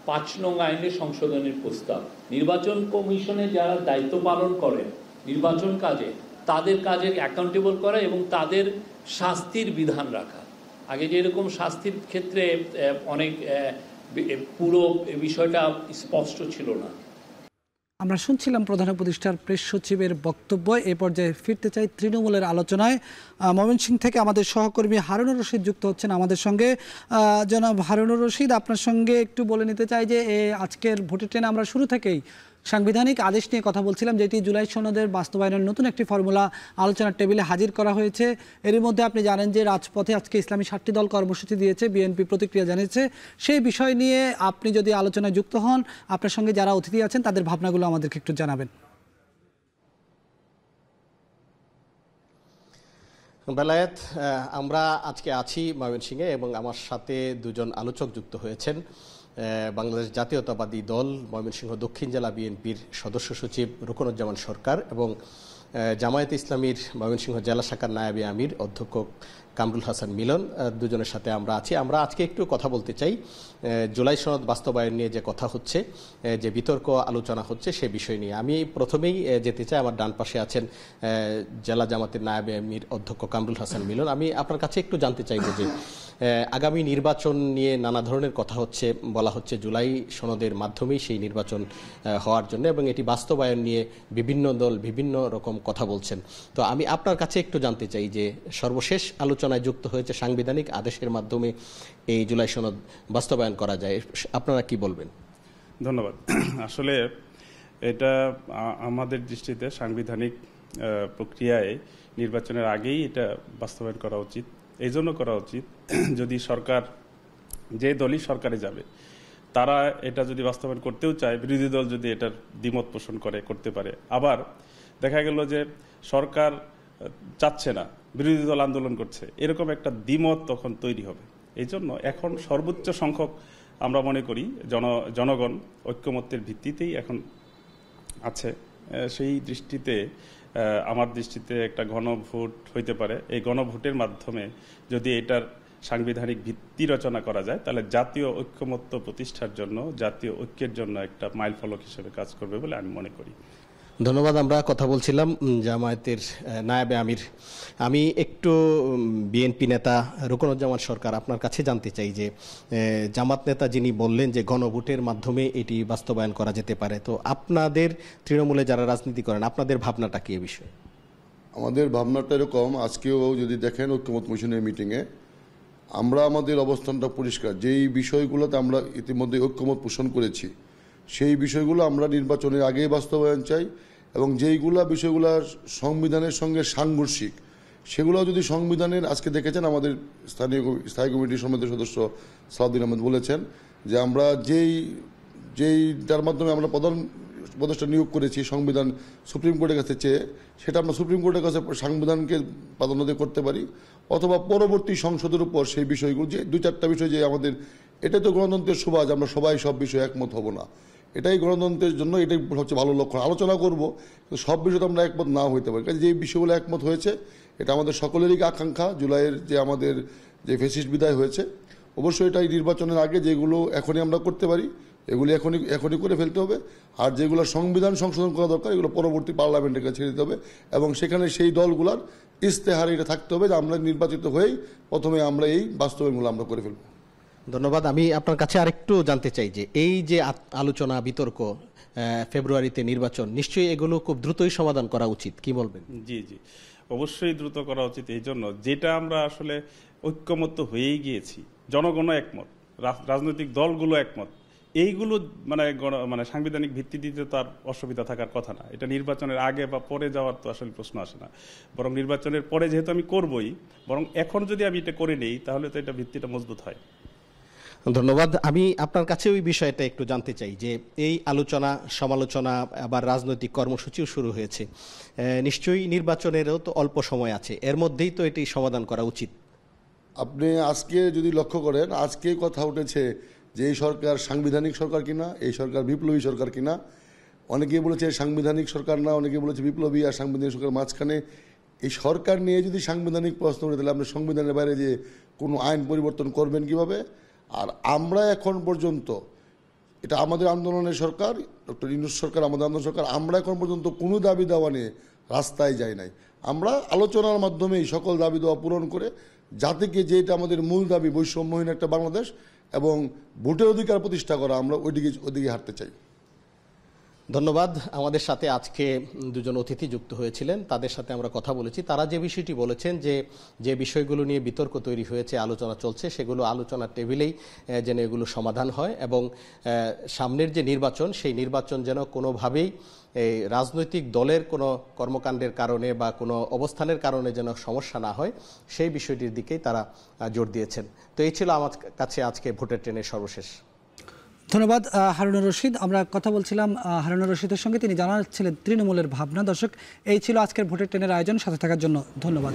5 নং আইনের সংশোধনের প্রস্তাব। নির্বাচন কমিশনে যারা দায়িত্ব পালন করেন নির্বাচন কাজে, তাদের কাজে অ্যাকাউন্টেবল করা এবং তাদের শাস্তির বিধান রাখা। আগে যেরকম শাস্তির ক্ষেত্রে অনেক পুরো বিষয়টা স্পষ্ট ছিল না। আমরা শুনছিলাম প্রধান উপদেষ্টার প্রেস সচিবের বক্তব্য। এ পর্যায়ে ফিরতে চাই তৃণমূলের আলোচনায়। ময়মনসিংহ থেকে আমাদের সহকর্মী হারুনুর রশিদ যুক্ত হচ্ছেন আমাদের সঙ্গে। জনাব হারুনুর রশিদ, আপনার সঙ্গে একটু বলে নিতে চাই যে আজকের ভোটের ট্রেনে আমরা শুরু থেকেই সাংবিধানিক আদেশ নিয়ে কথা বলছিলাম, যেটি জুলাই সনদের বাস্তবায়নের নতুন একটি ফর্মুলা আলোচনার টেবিলে হাজির করা হয়েছে। এর মধ্যে আপনি জানেন যে রাজপথে আজকে ইসলামী 7টি দল কর্মসূচি দিয়েছে, বিএনপি প্রতিক্রিয়া জানিয়েছে। সেই বিষয় নিয়ে আপনি যদি আলোচনায় যুক্ত হন, আপনার সঙ্গে যারা অতিথি আছেন তাদের ভাবনাগুলো আমাদেরকে একটু জানাবেন। বেলায়েত, আমরা আজকে আছি ময়মনসিংহে এবং আমার সাথে দুজন আলোচক যুক্ত হয়েছেন। বাংলাদেশ জাতীয়তাবাদী দল ময়মনসিংহ দক্ষিণ জেলা বিএনপির সদস্য সচিব রুকনুজ্জামান সরকার এবং জামায়াতে ইসলামীর ময়মনসিংহ জেলা শাখার নায়েবে আমির অধ্যক্ষ কামরুল হাসান মিলন, দুজনের সাথে আমরা আছি। আমরা আজকে একটু কথা বলতে চাই জুলাই সনদ বাস্তবায়ন নিয়ে যে কথা হচ্ছে, যে বিতর্ক আলোচনা হচ্ছে সে বিষয় নিয়ে। আমি প্রথমেই যেতে চাই, আমার ডান পাশে আছেন জেলা জামাতের নায়েবে আমির অধ্যক্ষ কামরুল হাসান মিলন। আমি আপনার কাছে একটু জানতে চাইব যে আগামী নির্বাচন নিয়ে নানা ধরনের কথা হচ্ছে, বলা হচ্ছে জুলাই সনদের মাধ্যমেই সেই নির্বাচন হওয়ার জন্য, এবং এটি বাস্তবায়ন নিয়ে বিভিন্ন দল বিভিন্ন রকম কথা বলছেন। তো আমি আপনার কাছে একটু জানতে চাই যে সর্বশেষ আলোচনা আলোচনায় যুক্ত হয়েছে সাংবিধানিক আদেশের মাধ্যমে এই জুলাই সনদ বাস্তবায়ন করা যায়। আপনারা কি বলবেন? ধন্যবাদ। আসলে এটা আমাদের দৃষ্টিতে সাংবিধানিক প্রক্রিয়ায় নির্বাচনের আগেই এটা বাস্তবায়ন করা উচিত। এই জন্য করা উচিত, যদি সরকার, যে দলই সরকারে যাবে, তারা এটা যদি বাস্তবায়ন করতেও চায়, বিরোধী দল যদি এটার দ্বিমত পোষণ করতে পারে। আবার দেখা গেল যে সরকার চাচ্ছে না, বিরোধী দল আন্দোলন করছে, এরকম একটা দ্বিমত তখন তৈরি হবে। এই জন্য এখন সর্বোচ্চ সংখ্যক আমরা মনে করি জনগণ ঐক্যমত্যের ভিত্তিতেই এখন আছে। সেই দৃষ্টিতে আমার দৃষ্টিতে একটা গণভোট হইতে পারে। এই গণভোটের মাধ্যমে যদি এটার সাংবিধানিক ভিত্তি রচনা করা যায়, তাহলে জাতীয় ঐক্যমত্য প্রতিষ্ঠার জন্য, জাতীয় ঐক্যের জন্য একটা মাইলফলক হিসেবে কাজ করবে বলে আমি মনে করি। ধন্যবাদ। আমরা কথা বলছিলাম জামায়াতের নায়েবে আমির। আমি একটু বিএনপি নেতা রুকনুজ্জামান সরকার, আপনার কাছে জানতে চাই যে জামাত নেতা যিনি বললেন যে গণভোটের মাধ্যমে এটি বাস্তবায়ন করা যেতে পারে, তো আপনাদের তৃণমূলে যারা রাজনীতি করেন, আপনাদের ভাবনাটা কি এ বিষয়ে? আমাদের ভাবনাটা এরকম, আজকেও যদি দেখেন ঐক্যমত কমিশনের মিটিংয়ে আমরা আমাদের অবস্থানটা পরিষ্কার। যেই বিষয়গুলোতে আমরা ইতিমধ্যে ঐক্যমত পোষণ করেছি, সেই বিষয়গুলো আমরা নির্বাচনের আগেই বাস্তবায়ন চাই, এবং যেইগুলো বিষয়গুলো সংবিধানের সঙ্গে সাংঘর্ষিক, সেগুলো যদি সংবিধানের, আজকে দেখেছেন আমাদের স্থায়ী কমিটির সমিতির সদস্য সালাউদ্দিন আহমেদ বলেছেন যে আমরা যেইটার মাধ্যমে আমরা প্রধান উপদেষ্টা নিয়োগ করেছি সংবিধান সুপ্রিম কোর্টের কাছে চেয়ে, সেটা আমরা সুপ্রিম কোর্টের কাছে সংবিধানকে প্রাধান্য দিয়ে করতে পারি, অথবা পরবর্তী সংসদের উপর সেই বিষয়গুলো, যে 2-4টা বিষয় যে আমাদের, এটা তো গণতন্ত্রের শোভা যে আমরা সবাই সব বিষয়ে একমত হব না, এটাই গণতন্ত্রের জন্য এটাই হচ্ছে ভালো লক্ষণ। আলোচনা করব, কিন্তু সব বিষয়ে আমরা একমত না হইতে পারি। কাজে যে বিষয়গুলো একমত হয়েছে, এটা আমাদের সকলেরই আকাঙ্ক্ষা। জুলাইয়ের যে আমাদের যে ফ্যাসিস্ট বিদায় হয়েছে, অবশ্যই এটাই নির্বাচনের আগে যেগুলো এখনই আমরা করতে পারি, এগুলি এখনই করে ফেলতে হবে। আর যেগুলো সংবিধান সংশোধন করা দরকার, এগুলো পরবর্তী পার্লামেন্টের কাছে ছেড়ে দিতে হবে, এবং সেখানে সেই দলগুলোর ইস্তেহারে এটা থাকতে হবে যে আমরা নির্বাচিত হয়েই প্রথমে আমরা এই বাস্তবায়নগুলো আমরা করে ফেলব। ধন্যবাদ। আমি আপনার কাছে আরেকটু জানতে চাই যে এই যে আলোচনা বিতর্ক, ফেব্রুয়ারিতে নির্বাচন, নিশ্চয়ই এগুলো খুব দ্রুতই সমাধান করা উচিত, কি বলবেন? জি, অবশ্যই দ্রুত করা উচিত। এই জন্য যেটা আমরা আসলে ঐক্যমত্য হয়েই গিয়েছি, জনগণও একমত, রাজনৈতিক দলগুলো একমত, এইগুলো মানে সাংবিধানিক ভিত্তি দিতে তার অসুবিধা থাকার কথা না। এটা নির্বাচনের আগে বা পরে যাওয়ার তো আসলে প্রশ্ন আসে না, বরং নির্বাচনের পরে যেহেতু আমি করবই, বরং এখন যদি আমি এটা করে নেই, তাহলে তো এটা ভিত্তিটা মজবুত হয়। ধন্যবাদ। আমি আপনার কাছে ওই বিষয়টা একটু জানতে চাই যে এই আলোচনা সমালোচনা, আবার রাজনৈতিক কর্মসূচিও শুরু হয়েছে, নিশ্চয়ই নির্বাচনেরও তো অল্প সময় আছে, এর মধ্যেই তো এটি সমাধান করা উচিত। আপনি আজকে যদি লক্ষ্য করেন, আজকে কথা উঠেছে যে এই সরকার সাংবিধানিক সরকার কিনা, এই সরকার বিপ্লবী সরকার কিনা। অনেকেই বলেছে সাংবিধানিক সরকার না, অনেকে বলেছে বিপ্লবী আর সাংবিধানিক সরকার মাঝখানে। এই সরকার নিয়ে যদি সাংবিধানিক প্রশ্ন উঠে, তাহলে আপনি সংবিধানের বাইরে যে কোনো আইন পরিবর্তন করবেন কিভাবে? আর আমরা এখন পর্যন্ত, এটা আমাদের আন্দোলনের সরকার, ডক্টর ইউনূস সরকার, আমাদের আন্দোলন সরকার, আমরা এখন পর্যন্ত কোনো দাবি দেওয়া নিয়ে রাস্তায় যাই নাই। আমরা আলোচনার মাধ্যমে এই সকল দাবি দেওয়া পূরণ করে জাতিকে, যেটা আমাদের মূল দাবি, বৈষম্যহীন একটা বাংলাদেশ এবং ভোটের অধিকার প্রতিষ্ঠা করা, আমরা ওইদিকে হাঁটতে চাই। ধন্যবাদ। আমাদের সাথে আজকে দুজন অতিথি যুক্ত হয়েছিলেন, তাদের সাথে আমরা কথা বলেছি। তারা যে বিষয়টি বলেছেন যে বিষয়গুলো নিয়ে বিতর্ক তৈরি হয়েছে, আলোচনা চলছে, সেগুলো আলোচনার টেবিলেই যেন এগুলো সমাধান হয়, এবং সামনের যে নির্বাচন, সেই নির্বাচন যেন কোনোভাবেই এই রাজনৈতিক দলের কোনো কর্মকাণ্ডের কারণে বা কোনো অবস্থানের কারণে যেন সমস্যা না হয়, সেই বিষয়টির দিকেই তারা জোর দিয়েছেন। তো এই ছিল আমার কাছে আজকে ভোটের ট্রেনের সর্বশেষ। ধন্যবাদ হারুনুর রশিদ। আমরা কথা বলছিলাম হারুনুর রশিদের সঙ্গে, তিনি জানাচ্ছিলেন তৃণমূলের ভাবনা। দর্শক, এই ছিল আজকের ভোটের ট্রেনের আয়োজন। সাথে থাকার জন্য ধন্যবাদ।